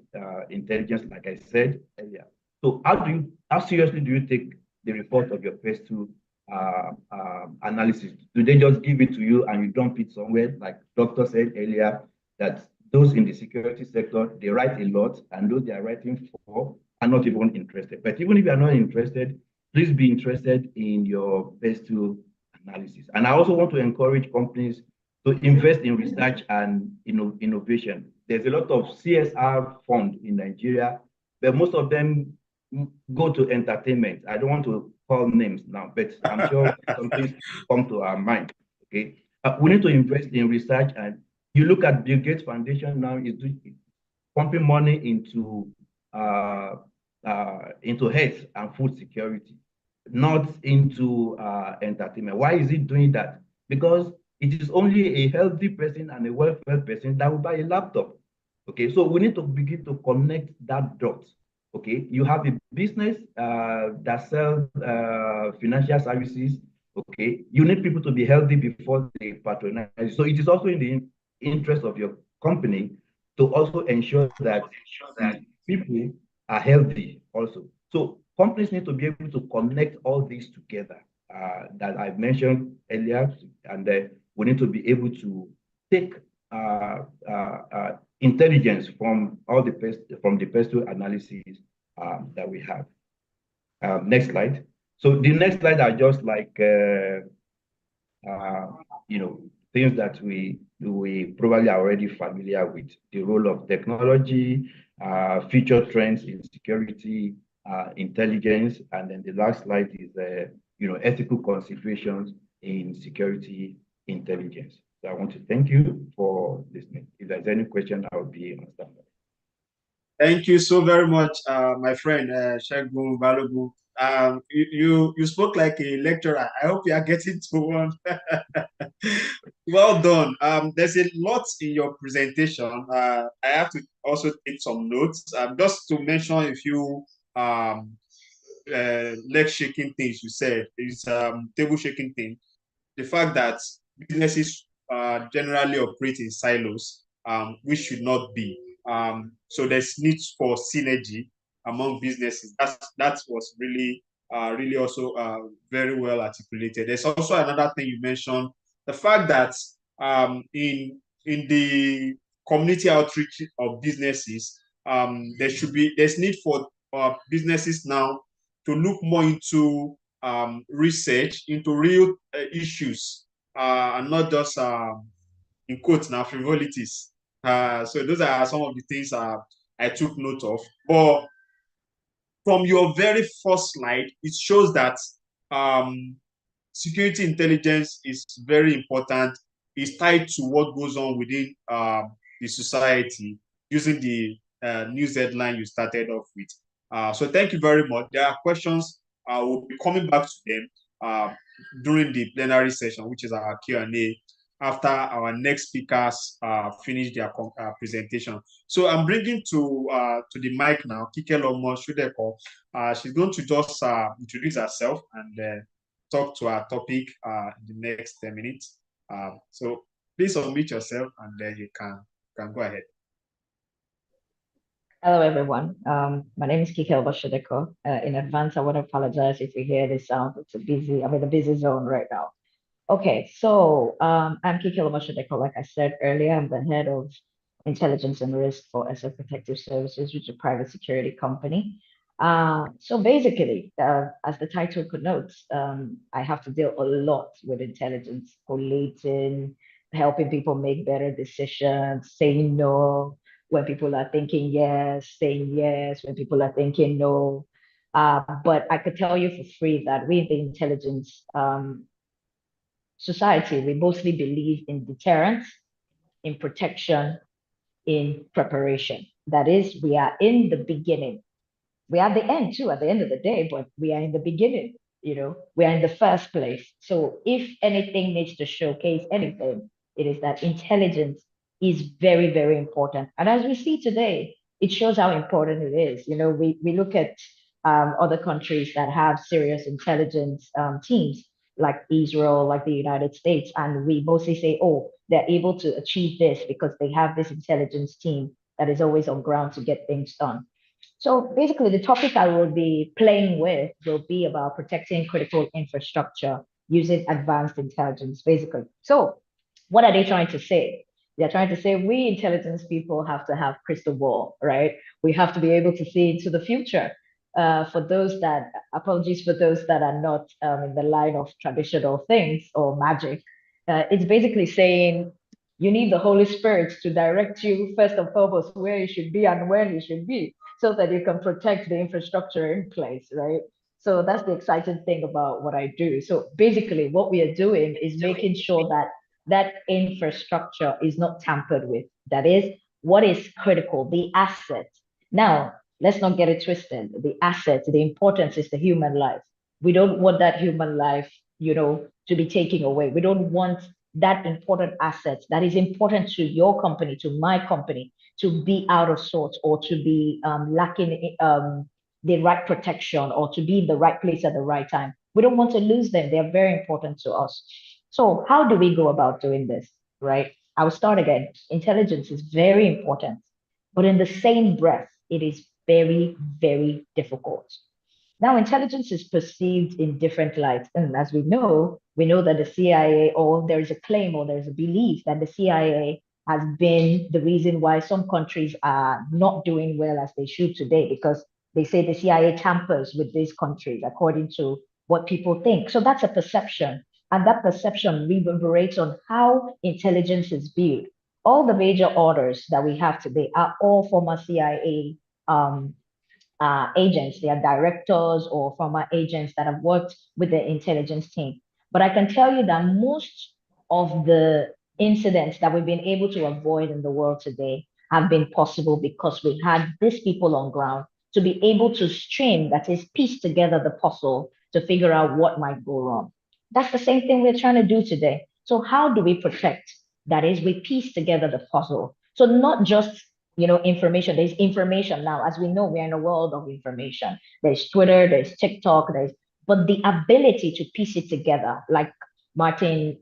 intelligence, like I said earlier. So how seriously do you take the report of your PES2 analysis? Do they just give it to you and you dump it somewhere? Like Doctor said earlier, that those in the security sector, they write a lot, and those they are writing for are not even interested. But even if you are not interested, please be interested in your PES2 analysis. And I also want to encourage companies to invest in research and innovation. There's a lot of CSR fund in Nigeria, but most of them go to entertainment. I don't want to call names now, but I'm sure something come to our mind. Okay, we need to invest in research, and you look at Bill Gates Foundation now is pumping money into health and food security, not into entertainment. Why is it doing that? Because it is only a healthy person and a well-fed person that will buy a laptop. Okay, so we need to begin to connect that dot. Okay, you have a business that sells financial services. Okay, you need people to be healthy before they patronize. So it is also in the interest of your company to also ensure that people are healthy also. So companies need to be able to connect all these together that I mentioned earlier, and we need to be able to take intelligence from all the PES2 analysis that we have. Next slide. So the next slide are just like things that we probably are already familiar with, the role of technology, future trends in security, intelligence, and then the last slide is ethical considerations in security intelligence. So I want to thank you for listening. If there's any question, I'll be on standby. Thank you so very much, my friend Segun Balogun. You spoke like a lecturer. I hope you are getting to one. Well done. There's a lot in your presentation. I have to also take some notes. Just to mention a few leg shaking things you said. It's table shaking thing. The fact that businesses generally operate in silos, which should not be. So there's need for synergy among businesses. That was really also very well articulated. There's also another thing you mentioned, the fact that in the community outreach of businesses, there's need for businesses now to look more into research into real issues and not just in quotes now frivolities. So those are some of the things I took note of. But from your very first slide, it shows that security intelligence is very important. It's tied to what goes on within the society, using the news headline you started off with. So thank you very much. There are questions. We'll be coming back to them during the plenary session, which is our Q&A, after our next speakers finish their presentation. So I'm bringing to the mic now Kike Lomo Shudeko. She's going to just introduce herself and talk to our topic in the next 10 minutes. So please unmute yourself and then you can go ahead. Hello, everyone. My name is Kike Obashedeko. In advance, I want to apologize if you hear this sound. I'm in a busy zone right now. Okay, so I'm Kike Obashedeko. Like I said earlier, I'm the head of intelligence and risk for SF Protective Services, which is a private security company. So basically, as the title connotes, I have to deal a lot with intelligence, collating, helping people make better decisions, saying no when people are thinking yes, saying yes when people are thinking no. But I could tell you for free that we in the intelligence society, we mostly believe in deterrence, in protection, in preparation. That is, we are in the beginning. We are at the end too, at the end of the day, but we are in the beginning, we are in the first place. So if anything needs to showcase anything, it is that intelligence is very, very important. And as we see today, it shows how important it is. We look at other countries that have serious intelligence teams, like Israel, like the United States, and we mostly say, oh, they're able to achieve this because they have this intelligence team that is always on ground to get things done. So basically, the topic I will be playing with will be about protecting critical infrastructure using advanced intelligence, basically. So what are they trying to say? They're trying to say we intelligence people have to have crystal ball, right? We have to be able to see into the future. Apologies for those that are not in the line of traditional things or magic. It's basically saying you need the Holy Spirit to direct you first and foremost where you should be and when you should be, so that you can protect the infrastructure in place, right? So that's the exciting thing about what I do. So basically, what we are doing is making sure that that infrastructure is not tampered with. That is what is critical, the asset. Now, let's not get it twisted. The asset, the importance is the human life. We don't want that human life, to be taken away. We don't want that important asset that is important to your company, to my company, to be out of sorts or to be lacking the right protection or to be in the right place at the right time. We don't want to lose them. They're very important to us. So how do we go about doing this, right? I'll start again. Intelligence is very important, but in the same breath, it is very, very difficult. Now, intelligence is perceived in different lights. And as we know that the CIA, or there's a claim or there's a belief that the CIA has been the reason why some countries are not doing well as they should today, because they say the CIA tampers with these countries, according to what people think. So that's a perception. and that perception reverberates on how intelligence is viewed. All the major orders that we have today are all former CIA agents. They are directors or former agents that have worked with the intelligence team. But I can tell you that most of the incidents that we've been able to avoid in the world today have been possible because we had these people on ground to be able to string, that is, piece together the puzzle to figure out what might go wrong. That's the same thing we're trying to do today. So how do we protect? That is, we piece together the puzzle. So not just information. There's information now. As we know, we're in a world of information. There's Twitter, there's TikTok, but the ability to piece it together, like Martin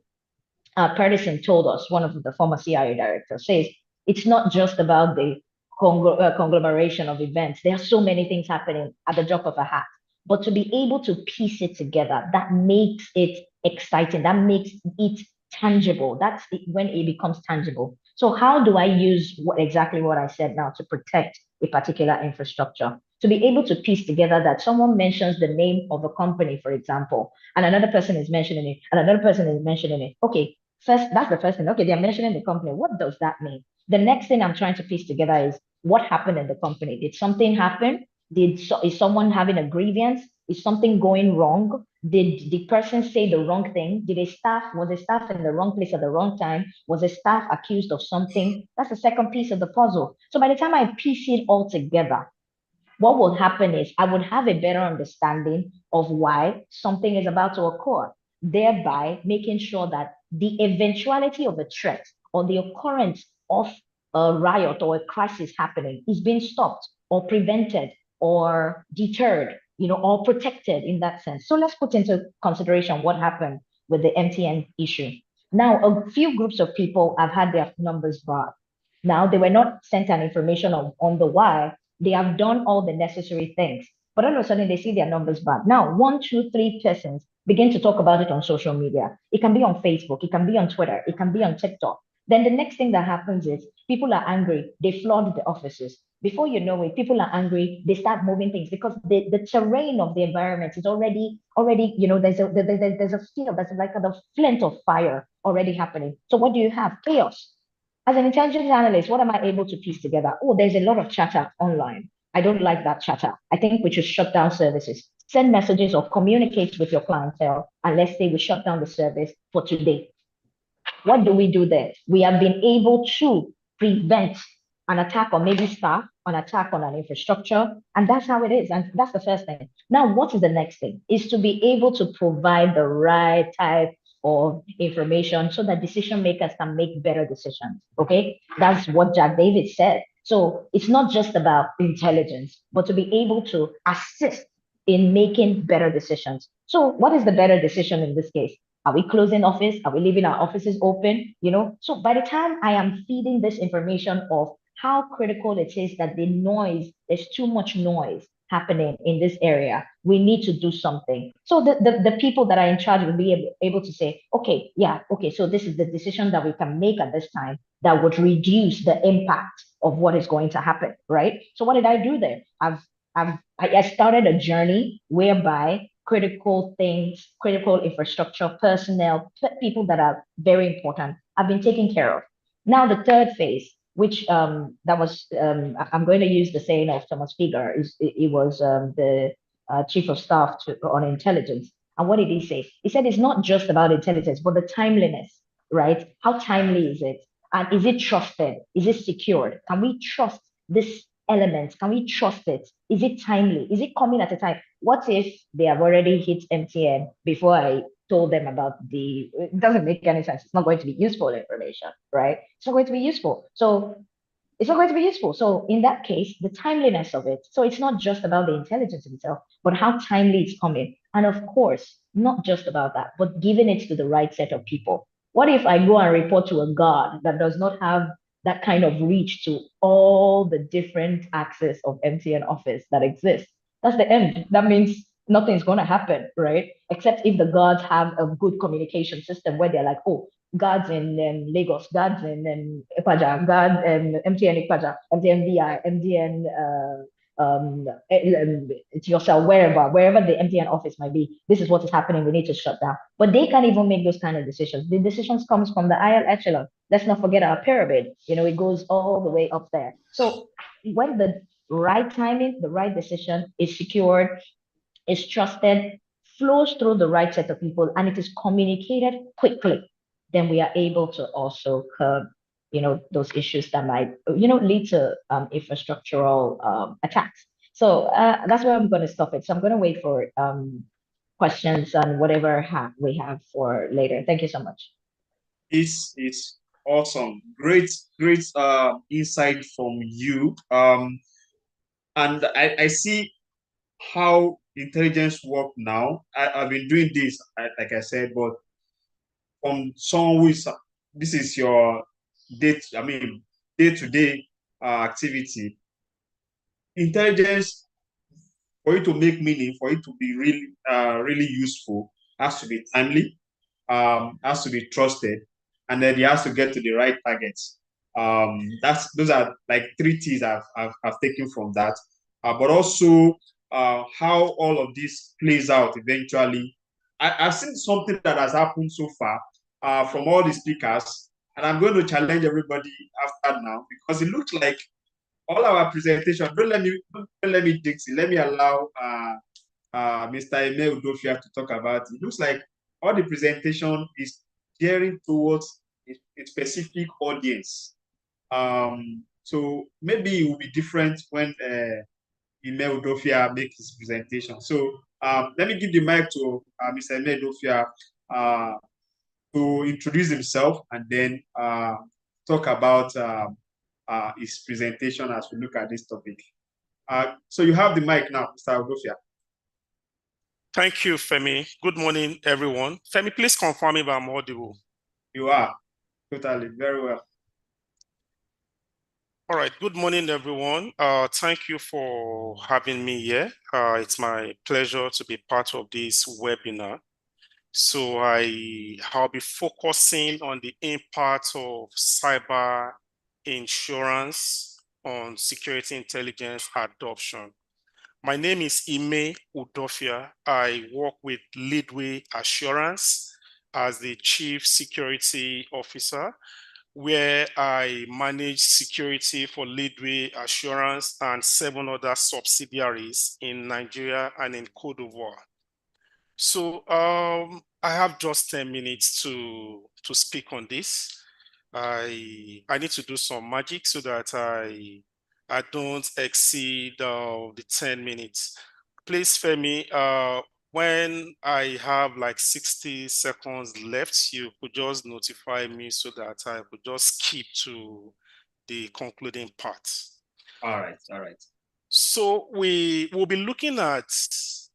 Pedersen told us, one of the former CIA directors, says it's not just about the conglomeration of events. There are so many things happening at the drop of a hat. But to be able to piece it together, that makes it exciting. That makes it tangible. That's when it becomes tangible. So how do I use exactly what I said now to protect a particular infrastructure? To be able to piece together that someone mentions the name of a company, for example, and another person is mentioning it, and another person is mentioning it. Okay, first, that's the first thing. Okay, they're mentioning the company. What does that mean? The next thing I'm trying to piece together is what happened in the company. Did something happen? Is someone having a grievance? Is something going wrong? Did the person say the wrong thing? Was a staff in the wrong place at the wrong time? Was a staff accused of something? That's the second piece of the puzzle. So by the time I piece it all together, what will happen is I would have a better understanding of why something is about to occur, thereby making sure that the eventuality of a threat or the occurrence of a riot or a crisis happening is being stopped or prevented or deterred, or protected in that sense. So let's put into consideration what happened with the MTN issue. Now, a few groups of people have had their numbers barred. Now, they were not sent an information on the why. They have done all the necessary things, but all of a sudden they see their numbers back. Now, one, two, three persons begin to talk about it on social media. It can be on Facebook, it can be on Twitter, it can be on TikTok. Then the next thing that happens is people are angry, they flood the offices. Before you know it, people are angry, they start moving things because the terrain of the environment is already, there's a field, there's like a flint of fire already happening. So what do you have? Chaos. As an intelligence analyst, what am I able to piece together? Oh, there's a lot of chatter online. I don't like that chatter. I think we should shut down services, send messages or communicate with your clientele, and let's say we shut down the service for today. What do we do there? We have been able to prevent an attack on maybe staff, an attack on an infrastructure, and that's how it is. And that's the first thing. Now, what is the next thing? Is to be able to provide the right type of information so that decision makers can make better decisions. Okay, that's what Jack David said. So it's not just about intelligence, but to be able to assist in making better decisions. So what is the better decision in this case? Are we closing office? Are we leaving our offices open? So by the time I am feeding this information of how critical it is that there's too much noise happening in this area, we need to do something. So the people that are in charge will be able to say, okay, yeah, okay, so this is the decision that we can make at this time that would reduce the impact of what is going to happen, right? So what did I do there? I started a journey whereby critical things, critical infrastructure, personnel, people that are very important have been taken care of. Now the third phase, which I'm going to use the saying of Thomas Figure, it was the chief of staff on intelligence. And what did he say? He said it's not just about intelligence, but the timeliness, right? How timely is it? And is it trusted? Is it secured? Can we trust this element? Can we trust it? Is it timely? Is it coming at a time? What if they have already hit MTN before I told them about it doesn't make any sense. It's not going to be useful information, right? It's not going to be useful. So it's not going to be useful. So in that case, the timeliness of it. So it's not just about the intelligence itself, but how timely it's coming. And of course, not just about that, but giving it to the right set of people. What if I go and report to a guard that does not have that kind of reach to all the different access of MTN office that exists? That's the end. That means nothing's going to happen, right? Except if the guards have a good communication system where they're like, oh, guards in Lagos, guards in Ipaja, guards in MTN Ipaja, MTN VI, MTN it's yourself, wherever the MTN office might be. This is what is happening. We need to shut down. But they can't even make those kind of decisions. The decisions comes from the higher echelon. Let's not forget our pyramid. It goes all the way up there. So when the right timing, the right decision is secured, is trusted, flows through the right set of people, and it is communicated quickly, then we are able to also curb, those issues that might, lead to infrastructural attacks. So that's where I'm going to stop it. So I'm going to wait for questions and whatever we have for later. Thank you so much. This is awesome. Great, great insight from you. And I see how intelligence work now. I've been doing this, like I said, but from someone who is, this is your day-to-day activity. Intelligence, for it to make meaning, for it to be really useful, has to be timely, has to be trusted, and then it has to get to the right targets. Those are like three T's I've taken from that. But also how all of this plays out eventually. I've seen something that has happened so far from all the speakers, and I'm going to challenge everybody after now, because it looks like all our presentation. Don't let me dictate. Let me allow Mr. Emel Udofia to talk about it. It looks like all the presentation is gearing towards a specific audience. So maybe it will be different when Emel Udofia makes his presentation. So let me give the mic to Mr. Emel Udofia to introduce himself, and then talk about his presentation as we look at this topic. So you have the mic now, Mr. Udofia. Thank you, Femi. Good morning, everyone. Femi, please confirm if I'm audible. You are. Totally. Very well. All right. Good morning, everyone. Thank you for having me here. It's my pleasure to be part of this webinar. So I'll be focusing on the impact of cyber insurance on security intelligence adoption. My name is Ime Udofia. I work with Leadway Assurance as the Chief Security Officer, where I manage security for Leadway Assurance and 7 other subsidiaries in Nigeria and in Côte d'Ivoire. So I have just 10 minutes to speak on this. I need to do some magic so that I don't exceed the 10 minutes. Please, Femi, when I have like 60 seconds left, you could just notify me so that I could just skip to the concluding part. All right, all right. So we will be looking at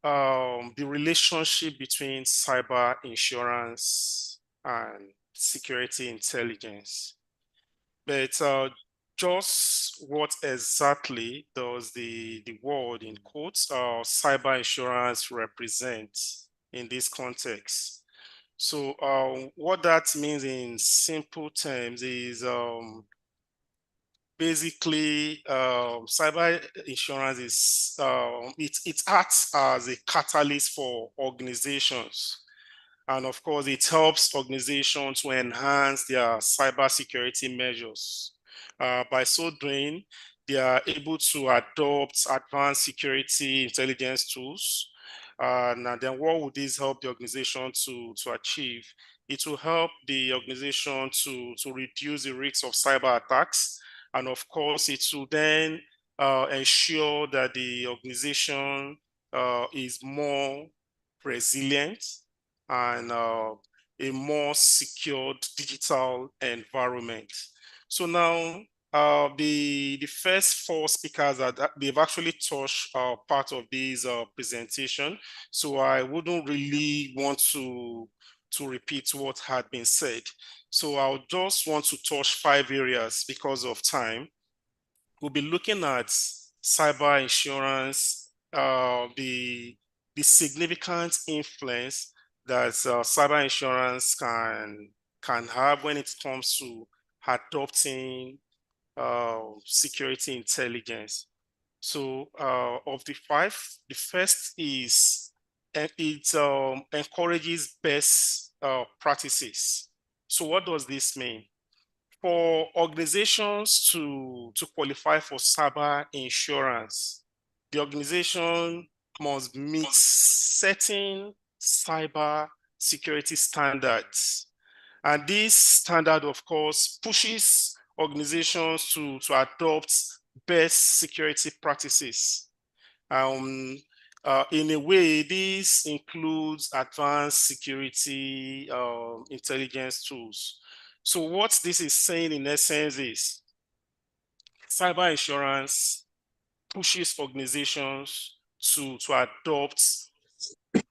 the relationship between cyber insurance and security intelligence. But just what exactly does the word in quotes cyber insurance represent in this context? So what that means in simple terms is basically cyber insurance is it acts as a catalyst for organizations. And of course, it helps organizations to enhance their cybersecurity measures. By so doing, they are able to adopt advanced security intelligence tools. And then what would this help the organization to achieve? It will help the organization to reduce the risks of cyber attacks. And of course, it will then ensure that the organization is more resilient and a more secured digital environment. So now the first 4 speakers they've actually touched part of this presentation. So I wouldn't really want to repeat what had been said. So I'll just want to touch 5 areas because of time. We'll be looking at cyber insurance, the significant influence that cyber insurance can have when it comes to adopting security intelligence. So of the five, the first is it encourages best practices. So what does this mean? For organizations to qualify for cyber insurance, the organization must meet certain cyber security standards. And this standard, of course, pushes organizations to adopt best security practices. In a way, this includes advanced security intelligence tools. So what this is saying in essence is cyber insurance pushes organizations to adopt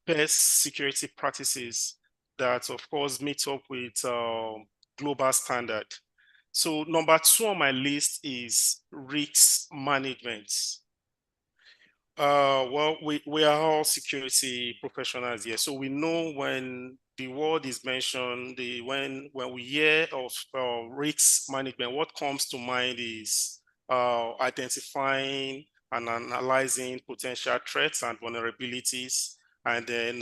best security practices that, of course, meet up with global standard. So number two on my list is risk management. Well, we are all security professionals here, so we know when the word is mentioned, when we hear of risk management, what comes to mind is identifying and analyzing potential threats and vulnerabilities, and then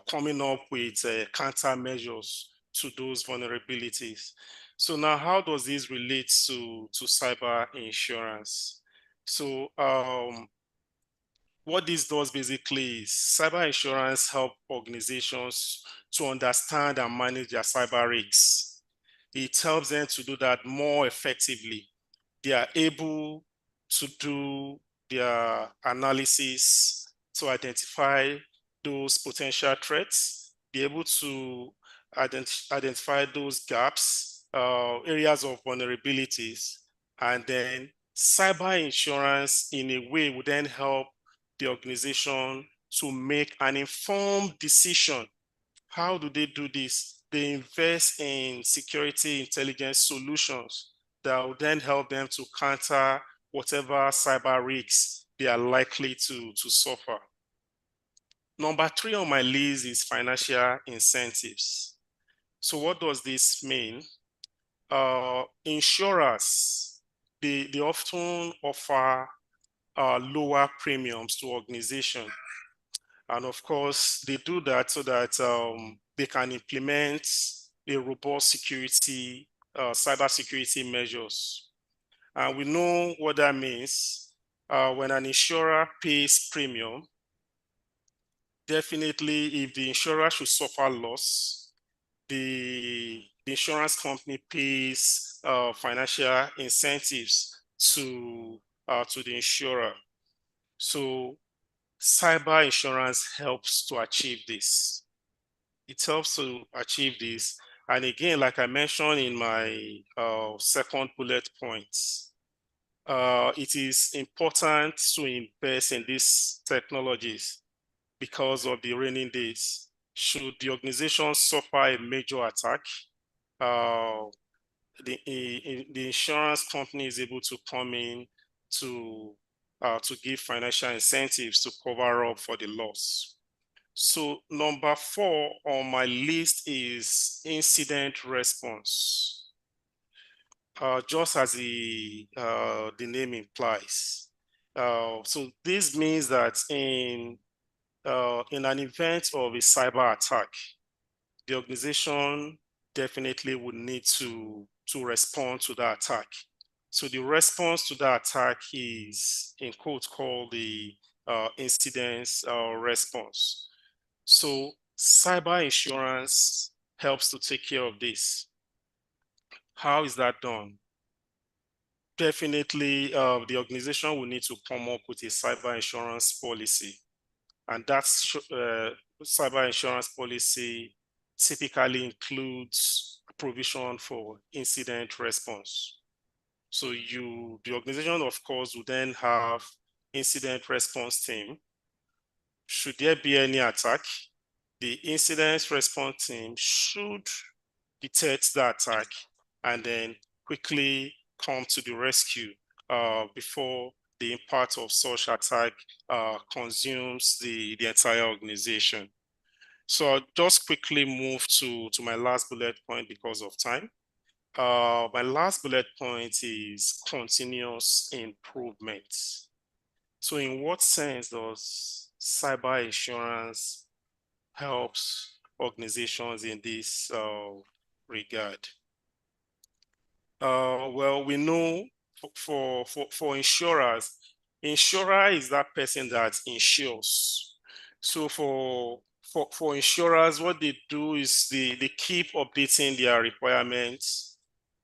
coming up with countermeasures to those vulnerabilities. So now, how does this relate to cyber insurance? So what this does basically is cyber insurance help organizations to understand and manage their cyber risks. It helps them to do that more effectively. They are able to do their analysis to identify those potential threats, be able to identify those gaps, areas of vulnerabilities, and then cyber insurance in a way would then help the organization to make an informed decision. How do they do this? They invest in security intelligence solutions that will then help them to counter whatever cyber risks they are likely to suffer. Number three on my list is financial incentives. So what does this mean? Insurers, they often offer lower premiums to organizations. And of course, they do that so that they can implement a robust security, cyber security measures. And we know what that means. When an insurer pays premium, definitely if the insurer should suffer loss, the insurance company pays financial incentives to the insurer. So cyber insurance helps to achieve this. It helps to achieve this. And again, like I mentioned in my second bullet point, it is important to invest in these technologies because of the raining days. Should the organization suffer a major attack, the insurance company is able to come in to give financial incentives to cover up for the loss. So number four on my list is incident response. Just as the name implies. So this means that in an event of a cyber attack, the organization definitely would need to respond to that attack. So the response to that attack is in quotes called the incident response. So cyber insurance helps to take care of this. How is that done? Definitely, the organization will need to come up with a cyber insurance policy. And that's cyber insurance policy typically includes provision for incident response. So the organization, of course, will then have incident response team. Should there be any attack, the incident response team should detect the attack and then quickly come to the rescue before the impact of such attack consumes the entire organization. So I'll just quickly move to my last bullet point because of time. My last bullet point is continuous improvement. So in what sense does cyber insurance helps organizations in this regard? Well, we know for insurers, insurer is that person that insures. So for insurers, what they do is they keep updating their requirements.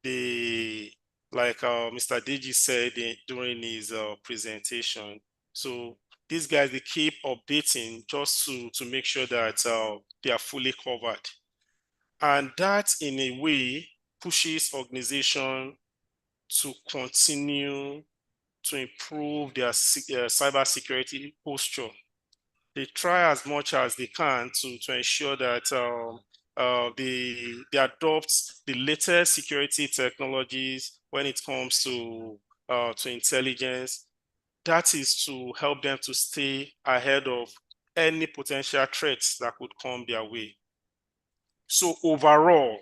They, like Mr. Deji said during his presentation. So these guys, they keep updating just to make sure that they are fully covered. And that in a way pushes organization to continue to improve their cyber security posture. They try as much as they can to ensure that they adopt the latest security technologies when it comes to intelligence. That is to help them to stay ahead of any potential threats that could come their way. So overall,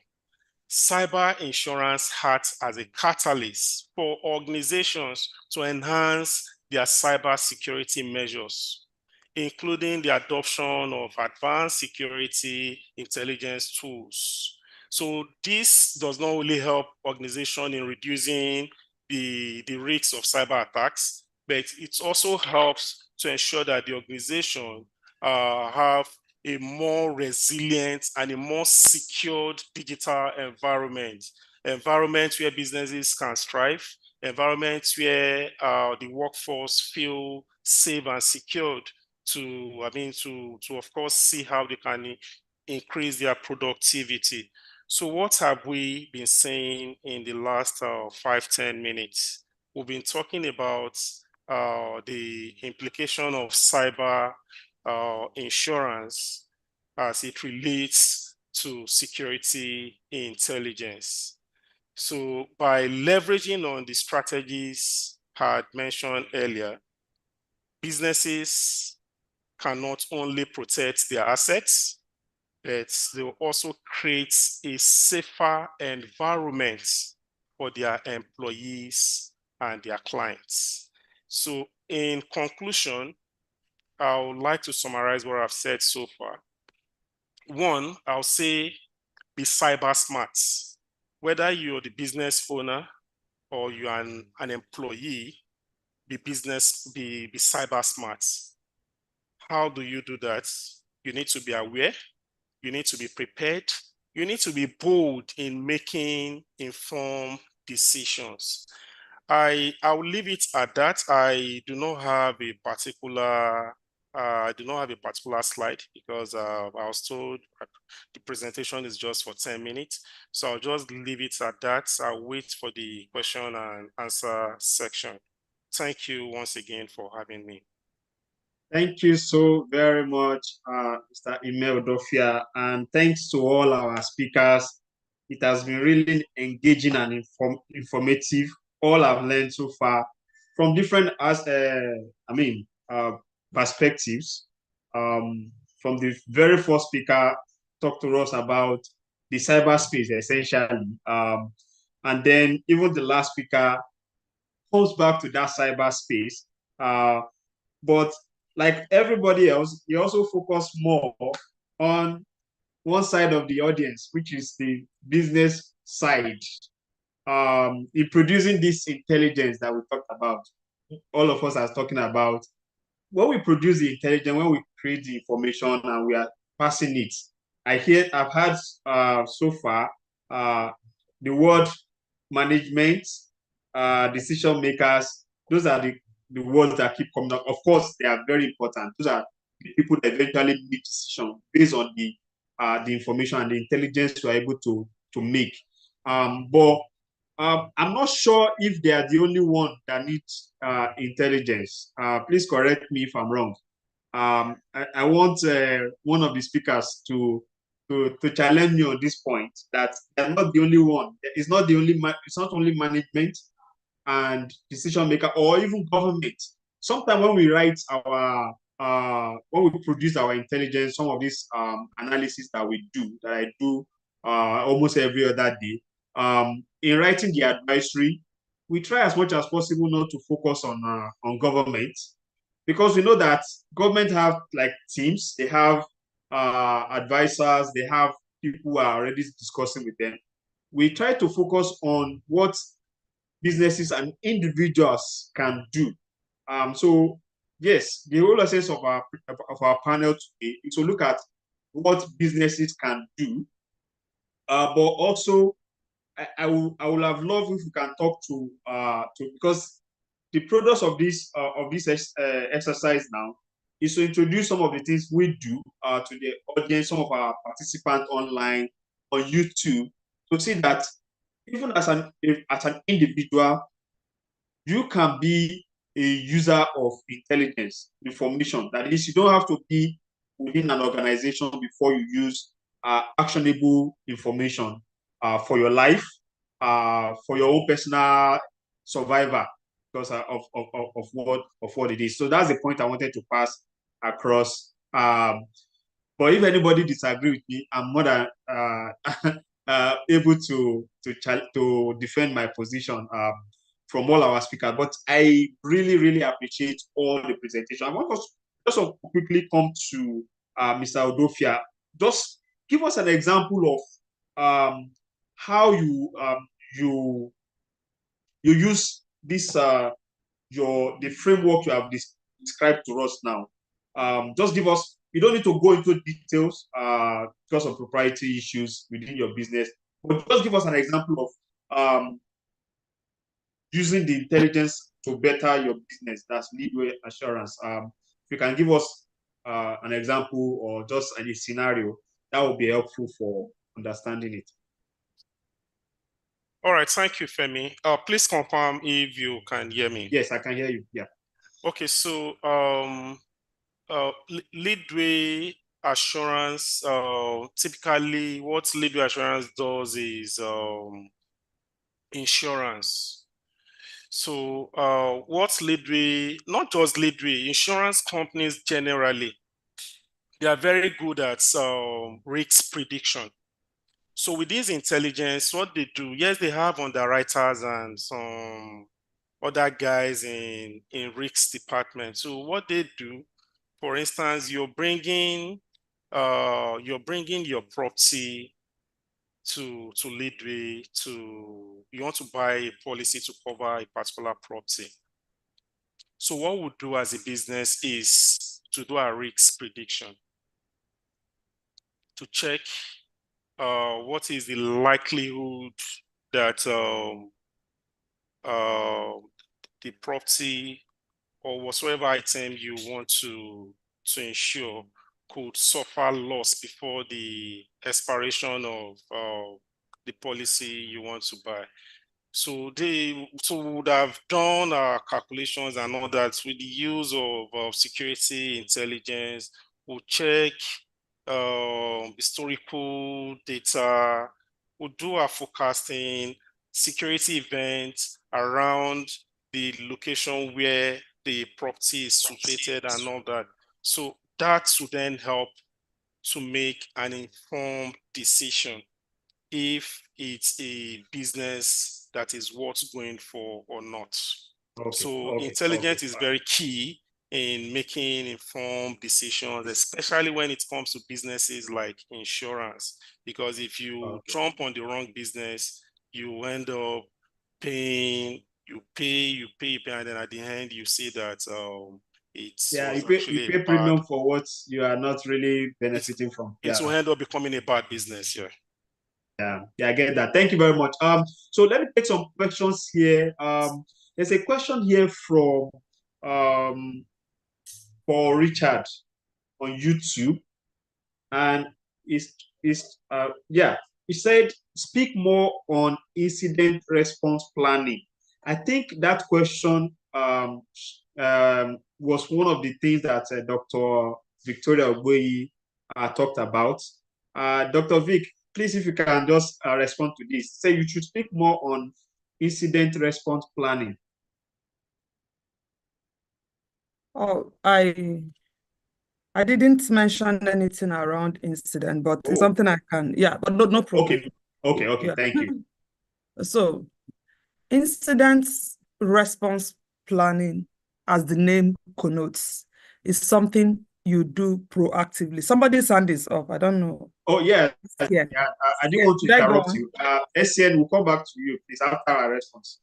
cyber insurance acts as a catalyst for organizations to enhance their cyber security measures, including the adoption of advanced security intelligence tools. So this does not only help organizations in reducing the risks of cyber attacks, but it also helps to ensure that the organization have a more resilient and a more secured digital environment where businesses can strive, environments where the workforce feel safe and secured to of course see how they can increase their productivity. So what have we been saying in the last 5-10 minutes? We've been talking about the implication of cyber insurance as it relates to security intelligence. So by leveraging on the strategies I had mentioned earlier, businesses can not only protect their assets, but they will also create a safer environment for their employees and their clients. So in conclusion, I would like to summarize what I've said so far. One, I'll say be cyber smart. Whether you're the business owner or you are an employee, be cyber smart. How do you do that? You need to be aware, you need to be prepared, you need to be bold in making informed decisions. I will leave it at that. I do not have a particular slide because I was told the presentation is just for 10 minutes. So I'll just leave it at that. I'll wait for the question and answer section. Thank you once again for having me. Thank you so very much, Mr. Emel Dofia, and thanks to all our speakers. It has been really engaging and informative. All I've learned so far from different perspectives. From the very first speaker, talked to us about the cyberspace essentially, and then even the last speaker comes back to that cyberspace. But like everybody else, he also focused more on one side of the audience, which is the business side, in producing this intelligence that we talked about. All of us are talking about when we produce the intelligence, when we create the information and we are passing it. I've had so far the word management, decision makers. Those are the words that keep coming up. Of course, they are very important. Those are the people that eventually make decisions based on the information and the intelligence we are able to make. But I'm not sure if they are the only one that needs intelligence. Please correct me if I'm wrong. I want one of the speakers to challenge me on this point that they're not the only one. It's not only management and decision maker or even government. Sometimes when we write when we produce our intelligence, some of these analysis that I do almost every other day, in writing the advisory, we try as much as possible not to focus on government, because we know that government have like teams, they have advisors, they have people who are already discussing with them. We try to focus on what businesses and individuals can do. So yes, the whole essence of our panel today is to look at what businesses can do, but also I would have loved if we can talk to because the products of this exercise now is to introduce some of the things we do to the audience, some of our participants online on YouTube, to see that even as an individual, you can be a user of intelligence information. That is, you don't have to be within an organization before you use actionable information for your life, for your own personal survival, because of what it is. So that's the point I wanted to pass across. But if anybody disagree with me, I'm more than able to defend my position from all our speakers. But I really appreciate all the presentation. I want us just to quickly come to Mr. Odofia. Just give us an example of how you use this the framework you have described to us now. Just give us, you don't need to go into details because of proprietary issues within your business, but just give us an example of using the intelligence to better your business. That's leadway assurance. If you can give us an example or just a scenario, that would be helpful for understanding it. All right, thank you, Femi. Please confirm if you can hear me. Yes, I can hear you. Yeah. Okay, so leadway assurance, typically what leadway assurance does is insurance. So what's leadway, not just leadway, insurance companies generally, they are very good at risk prediction. So with this intelligence, what they do, yes, they have underwriters and some other guys in risk department. So what they do, for instance, you're bringing your property to leadway, you want to buy a policy to cover a particular property. So what we'll do as a business is to do a risk prediction, to check what is the likelihood that the property or whatsoever item you want to insure could suffer loss before the expiration of the policy you want to buy. So we would have done our calculations and all that with the use of security intelligence. We'll check historical data. We'll do our forecasting, security events around the location where the property is situated and all that. So that will then help to make an informed decision if it's a business that is worth going for or not. Okay, so intelligence is very key in making informed decisions, especially when it comes to businesses like insurance, because if you jump on the wrong business, you end up paying, you pay, and then at the end you see that you pay premium for what you are not really benefiting from. It will end up becoming a bad business. Yeah, I get that. Thank you very much. So let me take some questions here. There's a question here from for Richard on YouTube, and he said, speak more on incident response planning. I think that question was one of the things that Dr. Victoria Ogboyi talked about. Dr. Vic, please, if you can just respond to this. Say you should speak more on incident response planning. Oh, I didn't mention anything around incident, but it's something I can, but no problem. Okay, yeah. Thank you. So incident response planning, as the name connotes, is something you do proactively. Somebody's hand is up. I don't know. Oh, yeah. Yeah. I didn't want to Should I go interrupt on? you. SCN will come back to you, please, after our response.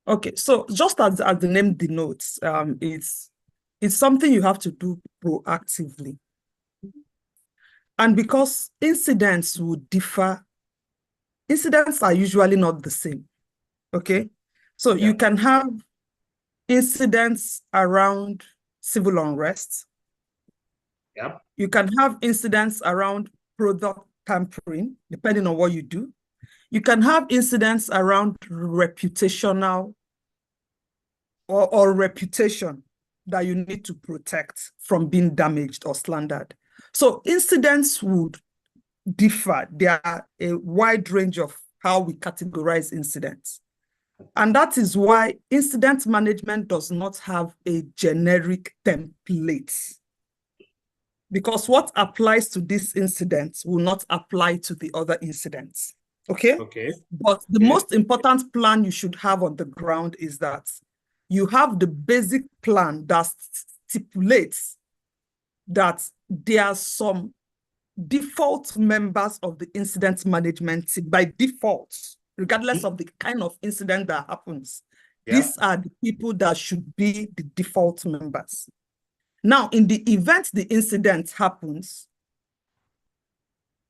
Okay, so just as the name denotes, it's something you have to do proactively. And because incidents would differ, incidents are usually not the same. Okay, so you can have incidents around civil unrest. Yeah. You can have incidents around product tampering, depending on what you do. You can have incidents around reputational or reputation that you need to protect from being damaged or slandered. So incidents would differ. There are a wide range of how we categorize incidents. And that is why incident management does not have a generic template. Because what applies to this incident will not apply to the other incidents. Okay? Okay. But the most important plan you should have on the ground is that you have the basic plan that stipulates that there are some default members of the incident management team by default, regardless of the kind of incident that happens. Yeah. These are the people that should be the default members. Now, in the event the incident happens,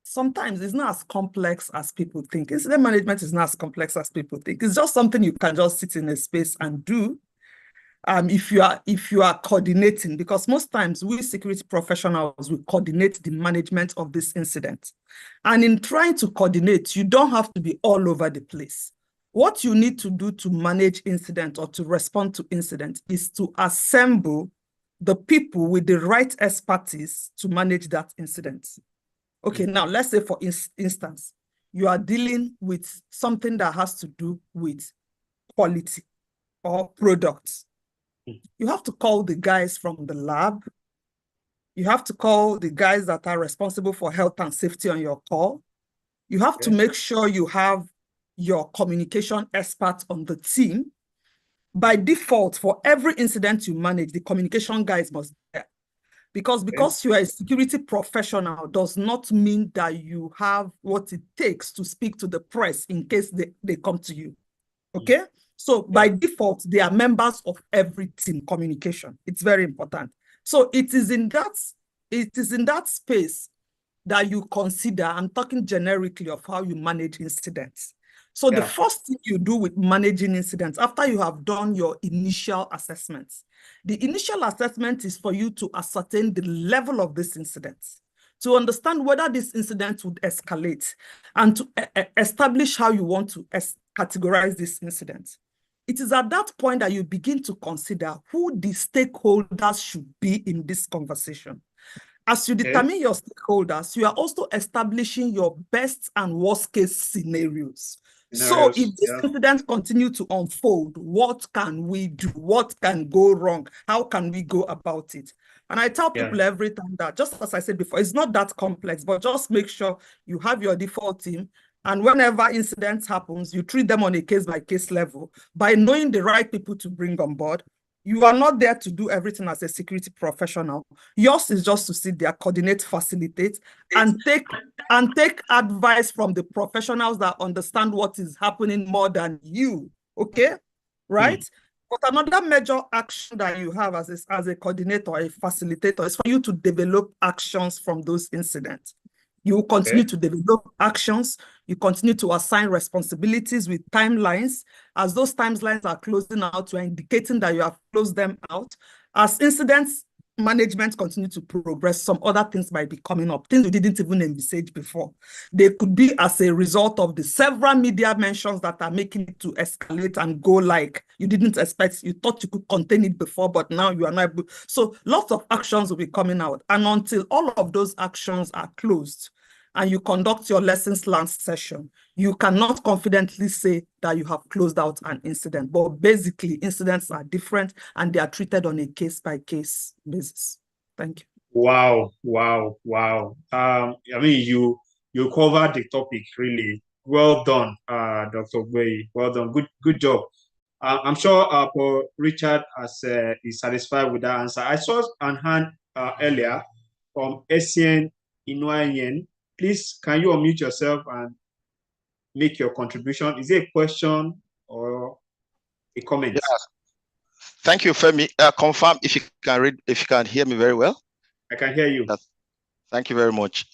sometimes it's not as complex as people think. Incident management is not as complex as people think. It's just something you can just sit in a space and do. If you are coordinating, because most times we security professionals will coordinate the management of this incident. And in trying to coordinate, you don't have to be all over the place. What you need to do to manage incident or to respond to incident is to assemble the people with the right expertise to manage that incident. Okay, now let's say for instance, you are dealing with something that has to do with quality or products. You have to call the guys from the lab. You have to call the guys that are responsible for health and safety on your call. You have to make sure you have your communication expert on the team. By default, for every incident you manage, the communication guys must be there. Because you are a security professional does not mean that you have what it takes to speak to the press in case they come to you. Okay? So by default, they are members of every team communication. It's very important. So it is in that space that you consider, I'm talking generically of how you manage incidents. So the first thing you do with managing incidents, after you have done your initial assessments, the initial assessment is for you to ascertain the level of this incident, to understand whether this incident would escalate, and to establish how you want to categorize this incident. It is at that point that you begin to consider who the stakeholders should be in this conversation. As you determine your stakeholders, you are also establishing your best and worst case scenarios. So if this incident continues to unfold, what can we do? What can go wrong? How can we go about it? And I tell people every time that, just as I said before, it's not that complex, but just make sure you have your default team. And whenever incidents happens, you treat them on a case-by-case level by knowing the right people to bring on board. You are not there to do everything as a security professional. Yours is just to sit there, coordinate, facilitate, and take advice from the professionals that understand what is happening more than you. Okay? Right? But another major action that you have as a coordinator, a facilitator, is for you to develop actions from those incidents. You will continue to develop actions. You continue to assign responsibilities with timelines. As those timelines are closing out, you are indicating that you have closed them out. As incidents management continue to progress, some other things might be coming up, things you didn't even envisage before. They could be as a result of the several media mentions that are making it to escalate and go like you didn't expect. You thought you could contain it before, but now you are not able. So lots of actions will be coming out. And until all of those actions are closed, and you conduct your lessons learned session, you cannot confidently say that you have closed out an incident. But basically, incidents are different and they are treated on a case-by-case basis. Thank you. Wow. I mean, you covered the topic really Well done, Dr. Gray. Well done. Good job. I'm sure Paul Richard is satisfied with that answer. I saw an hand earlier from Essien Inuayen. Please, can you unmute yourself and make your contribution? Is it a question or a comment? Yeah. Thank you, Femi. Confirm if you can read, if you can hear me very well. I can hear you. Thank you very much.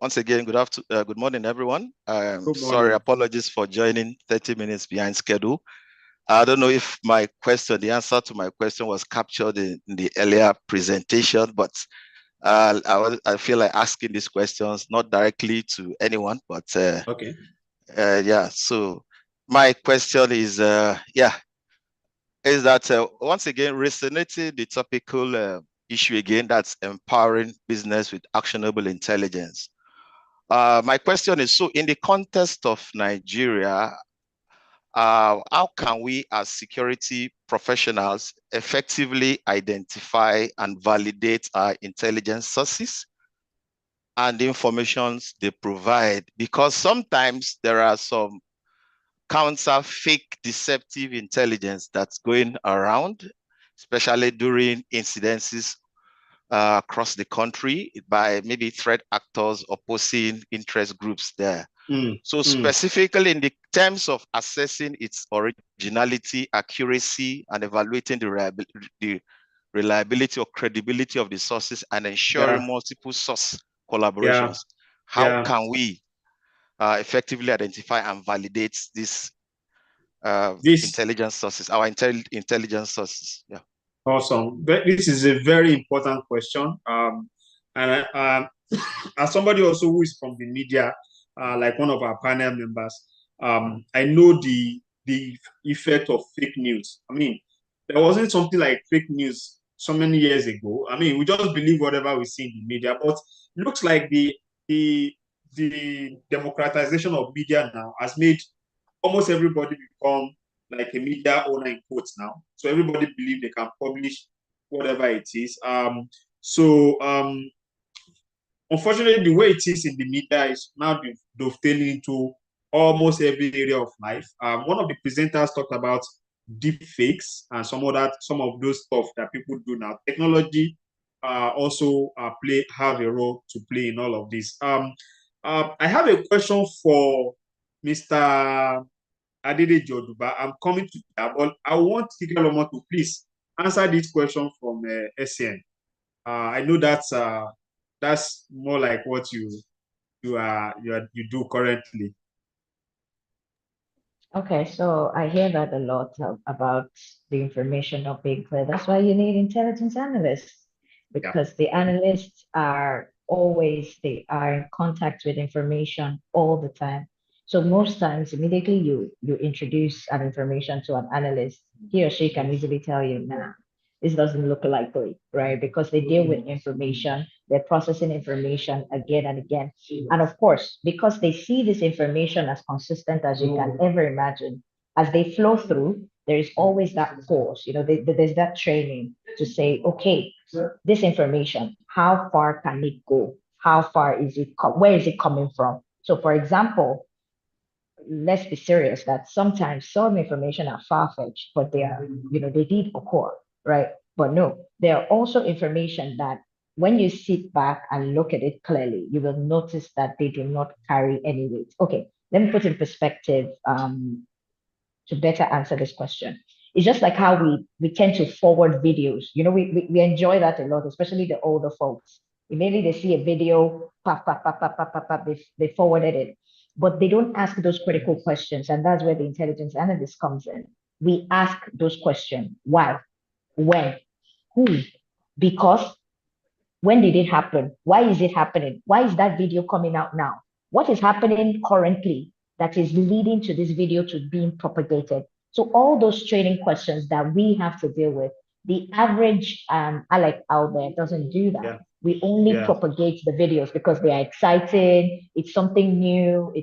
Once again, good morning, everyone. Good morning. Sorry, apologies for joining 30 minutes behind schedule. I don't know if the answer to my question was captured in the earlier presentation, but I feel like asking these questions not directly to anyone, but okay. Yeah. So my question is, is that once again resonating the topical issue again, that's empowering business with actionable intelligence. My question is, so in the context of Nigeria, how can we as security professionals effectively identify and validate our intelligence sources and the informations they provide? Because sometimes there are some counter fake deceptive intelligence that's going around, especially during incidences across the country by maybe threat actors opposing interest groups there. So specifically in the terms of assessing its originality, accuracy, and evaluating the reliability or credibility of the sources and ensuring multiple source collaborations, how can we effectively identify and validate these intelligence sources, our intelligence sources? Yeah. Awesome. This is a very important question. And as somebody also who is from the media, like one of our panel members, I know the effect of fake news. I mean, there wasn't something like fake news so many years ago. I mean, we just believe whatever we see in the media, but it looks like the democratization of media now has made almost everybody become like a media owner in quotes now. So everybody believe they can publish whatever it is. Unfortunately, the way it is in the media is now dovetailing into almost every area of life. One of the presenters talked about deep fakes and some of those stuff that people do now. Technology also have a role to play in all of this. I have a question for Mr. Adede Joduba. I'm coming to that, but I want Kike to please answer this question from SN. I know that's more like what you do currently. Okay, so I hear that a lot about the information not being clear. That's why you need intelligence analysts, because the analysts are they are in contact with information all the time. So most times, immediately you introduce an information to an analyst, he or she can easily tell you, nah, this doesn't look likely, right? Because they deal with information, they're processing information again and again. And of course, because they see this information as consistent as you can ever imagine, as they flow through, there is always that pause. There's that training to say, okay, this information, how far can it go? How far is it? Where is it coming from? So, for example, let's be serious that sometimes some information are far-fetched, but they did occur, right? But no, there are also information that when you sit back and look at it clearly, you will notice that they do not carry any weight. Okay, let me put in perspective to better answer this question. It's just like how we tend to forward videos. We enjoy that a lot, especially the older folks. Maybe they see a video, pop, pop, pop, pop, pop, pop, pop, they forwarded it, but they don't ask those critical questions. And that's where the intelligence analyst comes in. We ask those questions. Why? When? Who? Because? When did it happen? Why is it happening? Why is that video coming out now? What is happening currently that is leading to this video to being propagated? So all those training questions that we have to deal with, the average Alec out there doesn't do that. We only propagate the videos because they are exciting. It's something new.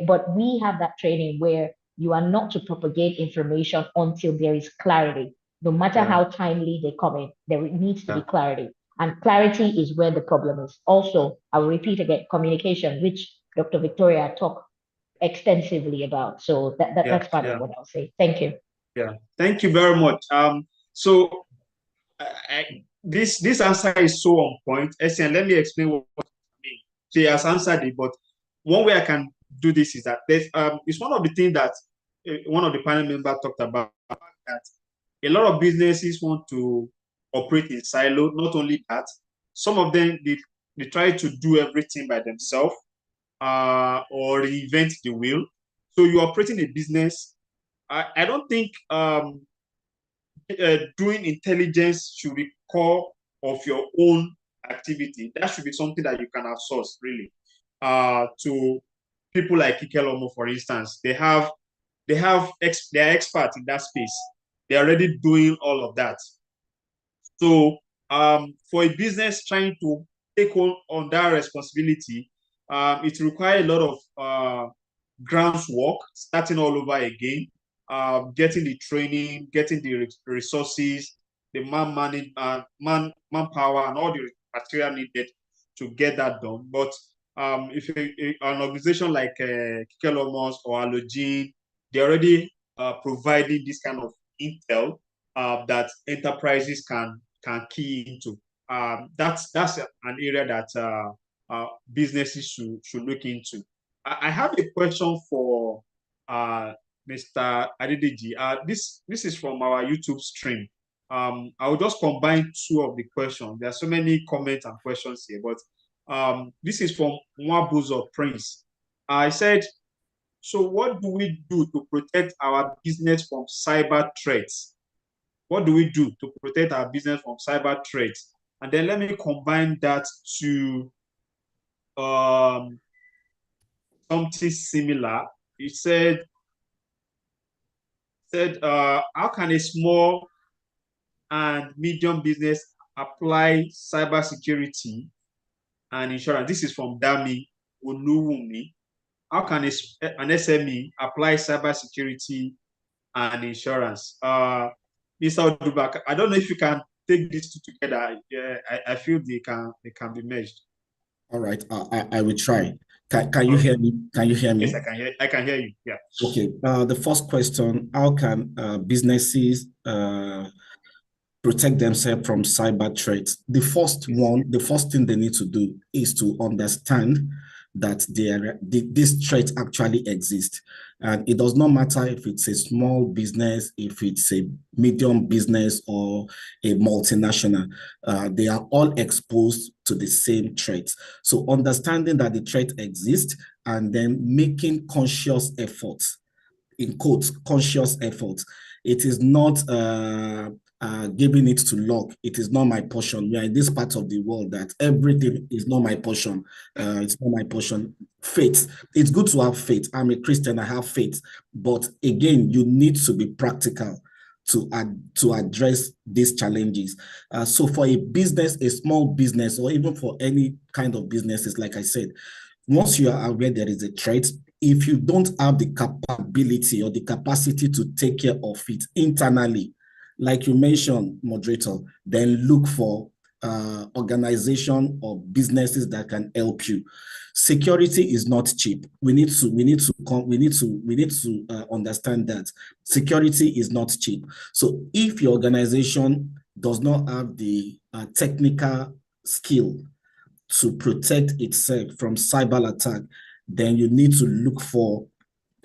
But we have that training where you are not to propagate information until there is clarity. No matter how timely they come in, there needs to be clarity. And clarity is where the problem is. Also, I'll repeat again, communication, which Dr. Victoria talked extensively about. So that's part of what I'll say. Thank you. Yeah, thank you very much. So this answer is so on point. Essien, let me explain what I mean. She has answered it, but one way I can do this is that it's one of the things that one of the panel members talked about, that a lot of businesses want to operate in silo. Not only that, some of them they try to do everything by themselves or reinvent the wheel. So you're operating a business. I don't think doing intelligence should be core of your own activity. That should be something that you can outsource, really, to people like Ikelomo, for instance. They're experts in that space. They're already doing all of that. So for a business trying to take on that responsibility, it requires a lot of groundwork, starting all over again, getting the training, getting the resources, the manpower, and all the material needed to get that done. But if an organization like Kikelomos or Allogene, they're already providing this kind of intel that enterprises can key into. That's an area that businesses should look into. I have a question for Mr. Adedeji. This is from our YouTube stream. I will just combine two of the questions. There are so many comments and questions here, but this is from Mwabuzo Prince. I said, so what do we do to protect our business from cyber threats? What do we do to protect our business from cyber threats? And then let me combine that to something similar. He said, how can a small and medium business apply cybersecurity and insurance? This is from Dami Oluwumi. How can an SME apply cybersecurity and insurance? Mr. Odubak, I don't know if you can take these two together. Yeah, I feel they can be merged. All right, I will try. Can you hear me? Can you hear me? Yes, I can hear you. Yeah. Okay. The first question: how can businesses protect themselves from cyber threats? The first thing they need to do is to understand that this threat actually exists. And it does not matter if it's a small business, if it's a medium business, or a multinational. They are all exposed to the same threats. So understanding that the threat exists and then making conscious efforts, in quotes, conscious efforts. It is not giving it to luck. It is not my portion. We are in this part of the world that everything is not my portion. It's not my portion. Faith. It's good to have faith. I'm a Christian. I have faith. But again, you need to be practical to address these challenges. So for a business, a small business, or even for any kind of businesses, like I said, once you are aware there is a threat, if you don't have the capability or the capacity to take care of it internally, like you mentioned, moderator, then look for organization or businesses that can help you. Security is not cheap. We need to understand that security is not cheap. So if your organization does not have the technical skill to protect itself from cyber attack, then you need to look for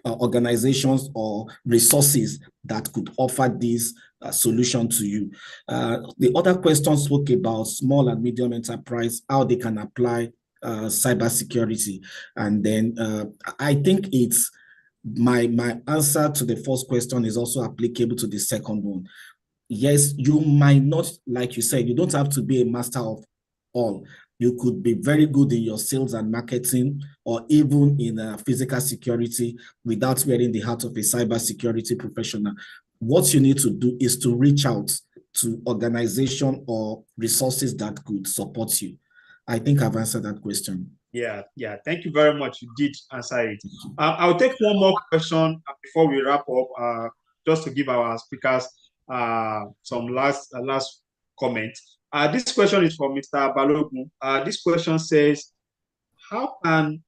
organizations or resources that could offer this solution to you. The other question spoke about small and medium enterprise, how they can apply cybersecurity. And then I think it's my answer to the first question is also applicable to the second one. Yes, you might not, like you said, you don't have to be a master of all. You could be very good in your sales and marketing, or even in physical security, without wearing the hat of a cybersecurity professional. What you need to do is to reach out to organization or resources that could support you. I think I've answered that question. Yeah. Thank you very much. You did answer it. I'll take one more question before we wrap up, just to give our speakers some last comment. This question is from Mr. Balogun. This question says, how can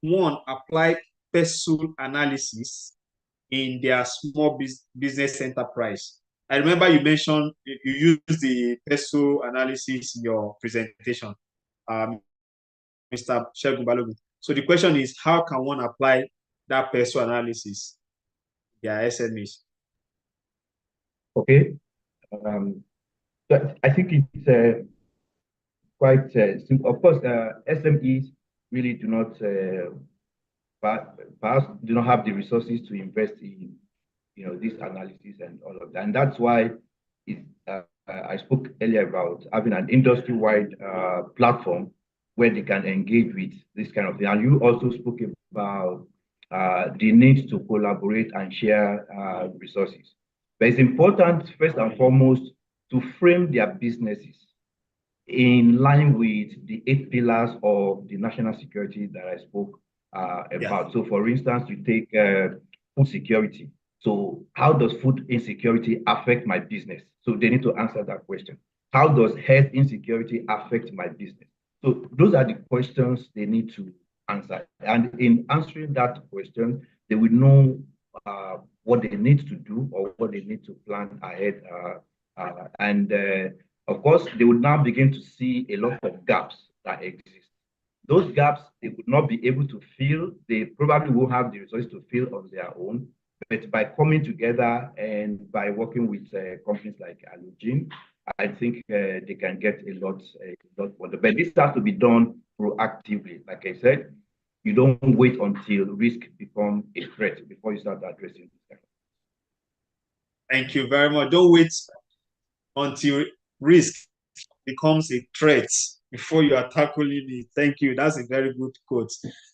one apply PESU analysis in their small business enterprise? I remember you mentioned you used the PESU analysis in your presentation, Mr. Shegun Balogun. So the question is, how can one apply that PESU analysis in their SMEs? Okay. So I think it's quite simple. Of course, SMEs really do not, perhaps do not have the resources to invest in, this analysis and all of that. And that's why I spoke earlier about having an industry-wide platform where they can engage with this kind of thing. And you also spoke about the need to collaborate and share resources. But it's important, first and foremost, to frame their businesses in line with the 8 pillars of the national security that I spoke about. Yeah. So, for instance, you take food security. So, how does food insecurity affect my business? So, they need to answer that question. How does health insecurity affect my business? So, those are the questions they need to answer. And in answering that question, they will know what they need to do or what they need to plan ahead. Of course, they would now begin to see a lot of gaps that exist. Those gaps they would not be able to fill. They probably won't have the resources to fill on their own. But by coming together and by working with companies like Allogene, I think they can get a lot further. But this has to be done proactively. Like I said, you don't wait until risk becomes a threat before you start addressing this. Thank you very much. Don't wait until risk becomes a threat before you are tackling it. Thank you. That's a very good quote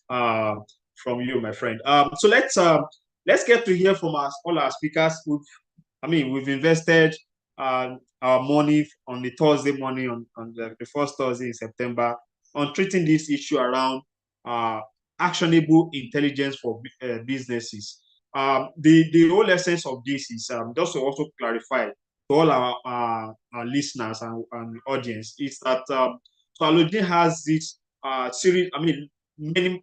from you, my friend. So let's get to hear from all our speakers. We've invested our money on the Thursday morning, on the first Thursday in September, on treating this issue around actionable intelligence for businesses. The whole essence of this is just to also clarify to all our listeners and audience is that so Allogene has this series, many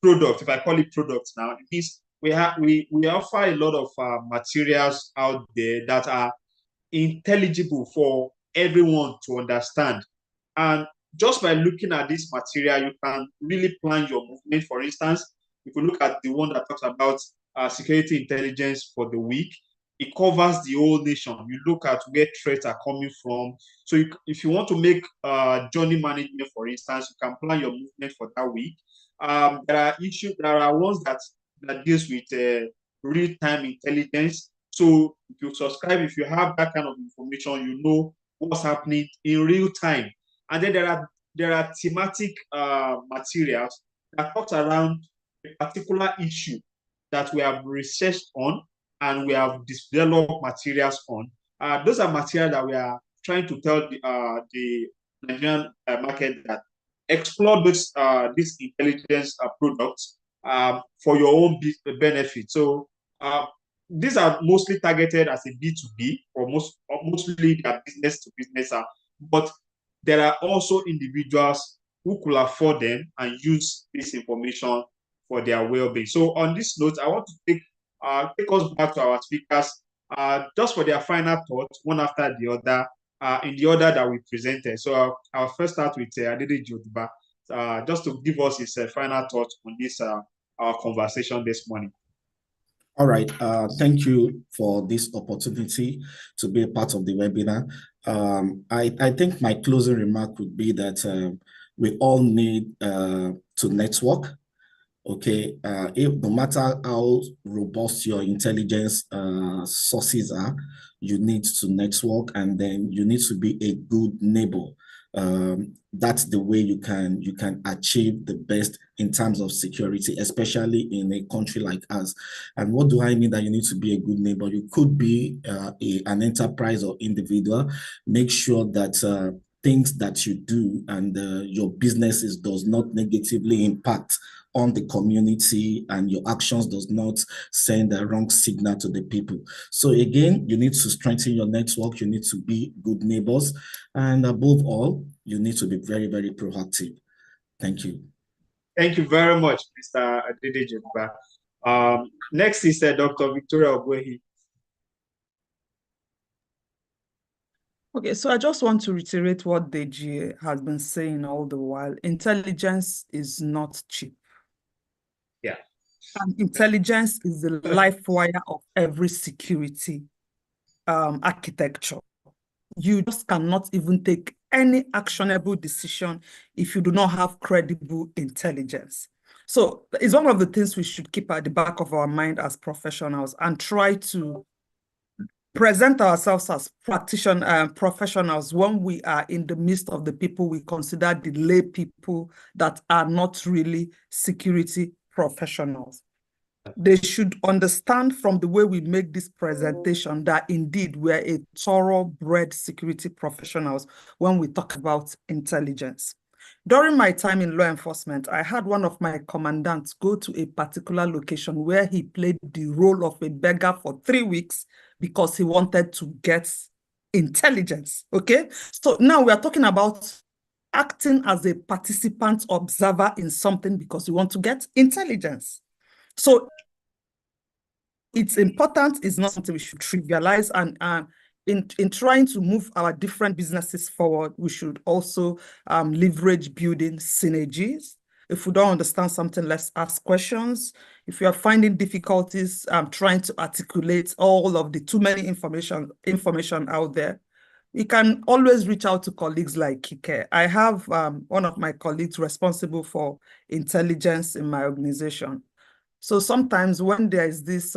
products, if I call it products now, it means we offer a lot of materials out there that are intelligible for everyone to understand. And just by looking at this material, you can really plan your movement. For instance, if you look at the one that talks about security intelligence for the week, it covers the whole nation. You look at where threats are coming from. So if you want to make journey management, for instance, you can plan your movement for that week. There are ones that deals with real-time intelligence. So if you subscribe, if you have that kind of information, you know what's happening in real time. And then there are thematic materials that talks around a particular issue that we have researched on and we have developed materials on. Those are materials that we are trying to tell the Nigerian market that explore this intelligence products for your own benefit. So these are mostly targeted as a B2B or mostly business to business, but there are also individuals who could afford them and use this information for their well-being. So on this note, I want to take us back to our speakers just for their final thoughts, one after the other, in the order that we presented. So I'll first start with Adedeji Odiba, just to give us his final thoughts on this our conversation this morning. All right. Thank you for this opportunity to be a part of the webinar. I think my closing remark would be that we all need to network. Okay, no matter how robust your intelligence sources are, you need to network, and then you need to be a good neighbor. That's the way you can achieve the best in terms of security, especially in a country like us. And what do I mean that you need to be a good neighbor? You could be an enterprise or individual. Make sure that things that you do and your businesses does not negatively impact on the community, and your actions does not send a wrong signal to the people. So again, you need to strengthen your network. You need to be good neighbors. And above all, you need to be very, very proactive. Thank you. Thank you very much, Mr. Adedejiba. Next is Dr. Victoria Ogwehi. Okay, so I just want to reiterate what Deji has been saying all the while. Intelligence is not cheap. Yeah. And intelligence is the life wire of every security architecture. You just cannot even take any actionable decision if you do not have credible intelligence. So it's one of the things we should keep at the back of our mind as professionals and try to present ourselves as professionals when we are in the midst of the people we consider the lay people that are not really security professionals. They should understand from the way we make this presentation that indeed we're a thoroughbred security professionals when we talk about intelligence. During my time in law enforcement, I had one of my commandants go to a particular location where he played the role of a beggar for 3 weeks because he wanted to get intelligence, okay? So now we are talking about acting as a participant observer in something because you want to get intelligence. So it's important, it's not something we should trivialize, and in trying to move our different businesses forward, we should also leverage building synergies. If we don't understand something, let's ask questions. If you are finding difficulties trying to articulate all of the too many information out there, you can always reach out to colleagues like Kike. I have one of my colleagues responsible for intelligence in my organization. So sometimes when there is this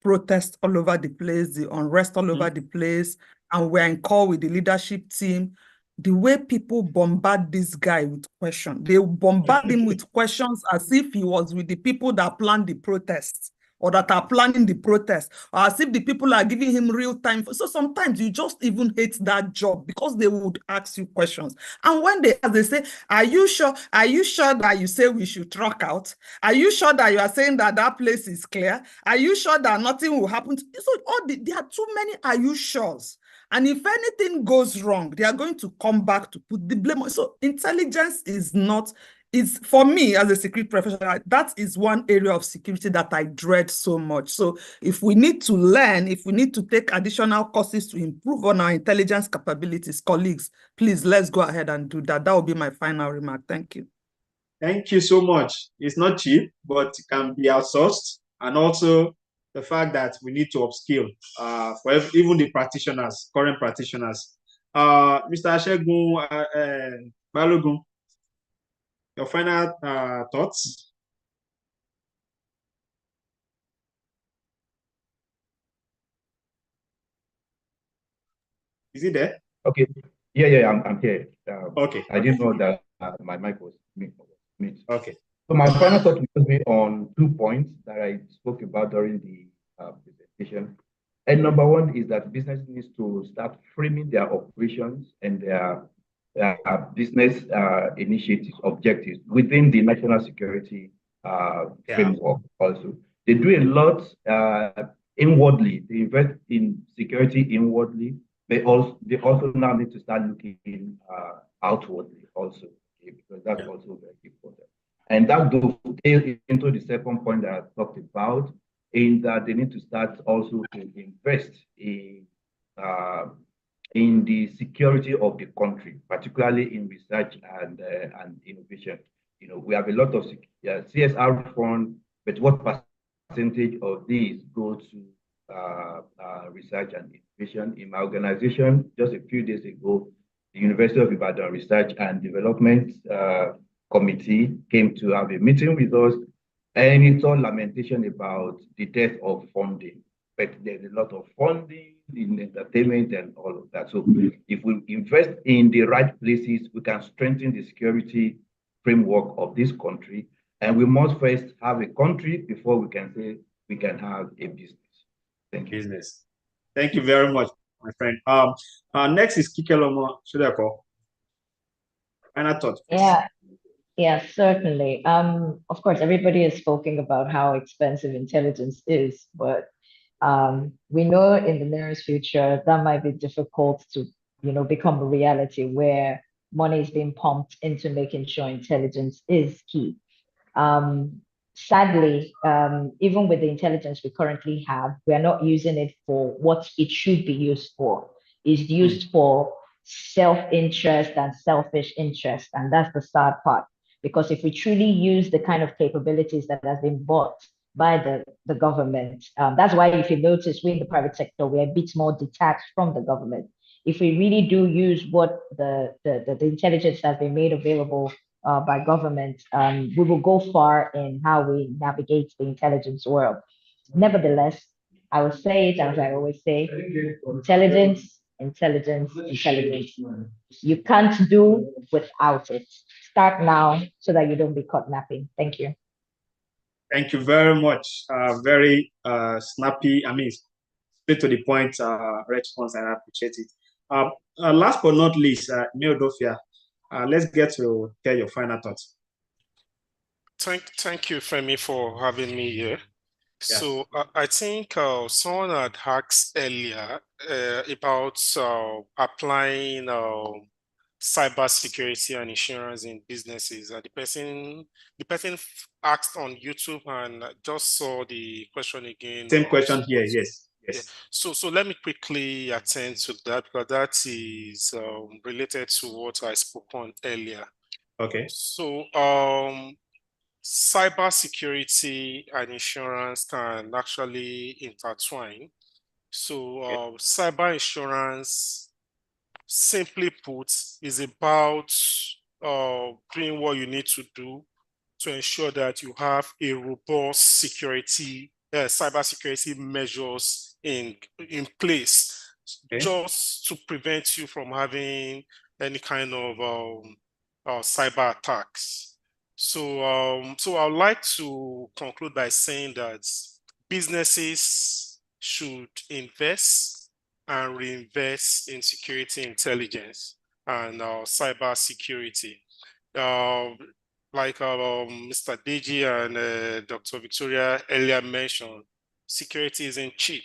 protest all over the place, the unrest all over the place, and we're in call with the leadership team, the way people bombard this guy with questions, they bombard him with questions as if he was with the people that planned the protest or that are planning the protest, or as if the people are giving him real time. So sometimes you just even hate that job because they would ask you questions. And when they ask, they say, are you sure? Are you sure that you say we should truck out? Are you sure that you are saying that that place is clear? Are you sure that nothing will happen? So there are too many are you sures. And if anything goes wrong, they are going to come back to put the blame on. So intelligence is not, is for me as a security professional, that is one area of security that I dread so much. So if we need to learn, if we need to take additional courses to improve on our intelligence capabilities, colleagues, please, let's go ahead and do that. That will be my final remark. Thank you. Thank you so much. It's not cheap, but it can be outsourced. And also the fact that we need to upskill for even the practitioners, current practitioners. Mr. Ashegun Balogun, your final thoughts? Is he there? Okay. Yeah, I'm here. Okay. I didn't know that my mic was mute. Okay. So my final thought was made on 2 points that I spoke about during the presentation. And number one is that business needs to start framing their operations and their business initiatives, objectives within the national security framework also. They do a lot inwardly. They invest in security inwardly. They also now need to start looking outwardly also, okay, because that's also very important. And that dovetails into the second point that I talked about, in that they need to start also to invest in the security of the country, particularly in research and innovation. You know, we have a lot of CSR fund, but what percentage of these go to research and innovation? In my organization, just a few days ago, the University of Ibadan Research and Development Committee came to have a meeting with us, and it's all lamentation about the death of funding. But there's a lot of funding in entertainment and all of that. So if we invest in the right places, we can strengthen the security framework of this country. And we must first have a country before we can say we can have a business. Thank you. Business. Thank you very much, my friend. Next is Kikelomo Shudako. Final thought, please. Yeah, certainly. Of course, everybody is speaking about how expensive intelligence is, but we know in the nearest future that might be difficult to, become a reality where money is being pumped into making sure intelligence is key. Sadly, even with the intelligence we currently have, we are not using it for what it should be used for. It's used for self-interest and selfish interest. And that's the sad part. Because if we truly use the kind of capabilities that has been bought by the government, that's why if you notice, we in the private sector, we're a bit more detached from the government. If we really do use what the intelligence has been made available by government, we will go far in how we navigate the intelligence world. Nevertheless, I will say it as I always say, intelligence, intelligence, intelligence. You can't do without it. Start now so that you don't be caught napping. Thank you. Thank you very much. Very snappy, I mean, straight to the point response, and I appreciate it. Last but not least, Neodofia, let's get to hear your final thoughts. Thank you, Femi, for having me here. Yeah. So I think someone had asked earlier about applying cybersecurity and insurance in businesses. The person asked on YouTube and just saw the question again. Same question here. Yes. Yeah. So let me quickly attend to that, because that is related to what I spoke on earlier. Okay. So cybersecurity and insurance can actually intertwine. So cyber insurance, simply put, is about doing what you need to do to ensure that you have a robust security, cybersecurity measures in place, just to prevent you from having any kind of cyber attacks. So I would like to conclude by saying that businesses should invest and reinvest in security intelligence and cyber security. Like Mr. Deji and Dr. Victoria earlier mentioned, security isn't cheap.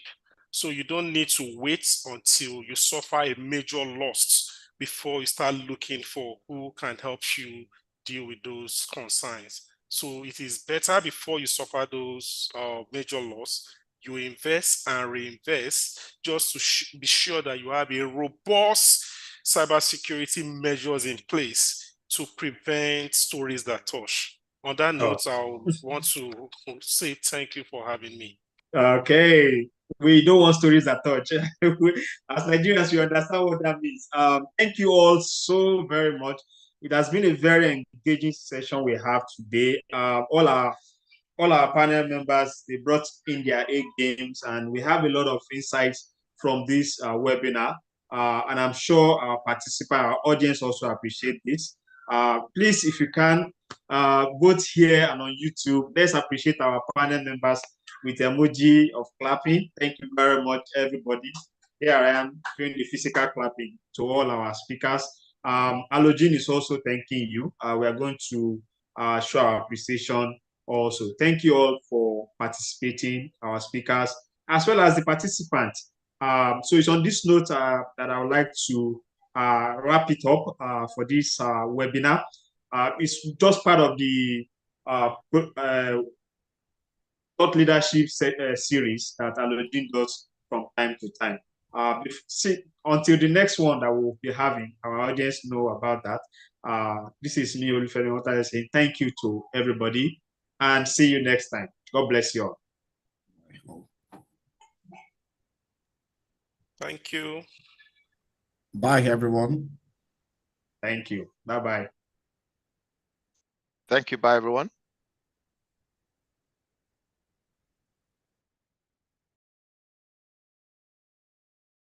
So you don't need to wait until you suffer a major loss before you start looking for who can help you deal with those concerns. So it is better before you suffer those major loss, you invest and reinvest just to be sure that you have a robust cybersecurity measures in place to prevent stories that touch. On that note, I want to say thank you for having me. Okay. We don't want stories that touch. As Nigerians, you understand what that means. Thank you all so very much. It has been a very engaging session we have today. All our panel members, they brought in their A games, and we have a lot of insights from this webinar. And I'm sure our participant, our audience also appreciate this. Please, if you can, both here and on YouTube, let's appreciate our panel members with emoji of clapping. Thank you very much, everybody. Here I am doing the physical clapping to all our speakers. Alogene is also thanking you. We are going to show our appreciation also. Thank you all for participating, our speakers, as well as the participants. So it's on this note that I would like to wrap it up for this webinar. It's just part of the thought leadership series that Alodin does from time to time. Until the next one that we'll be having, our audience know about that. This is me, Olufemi Wata, saying thank you to everybody and see you next time. God bless you all. Thank you. Bye, everyone. Thank you. Bye-bye. Thank you. Bye, everyone.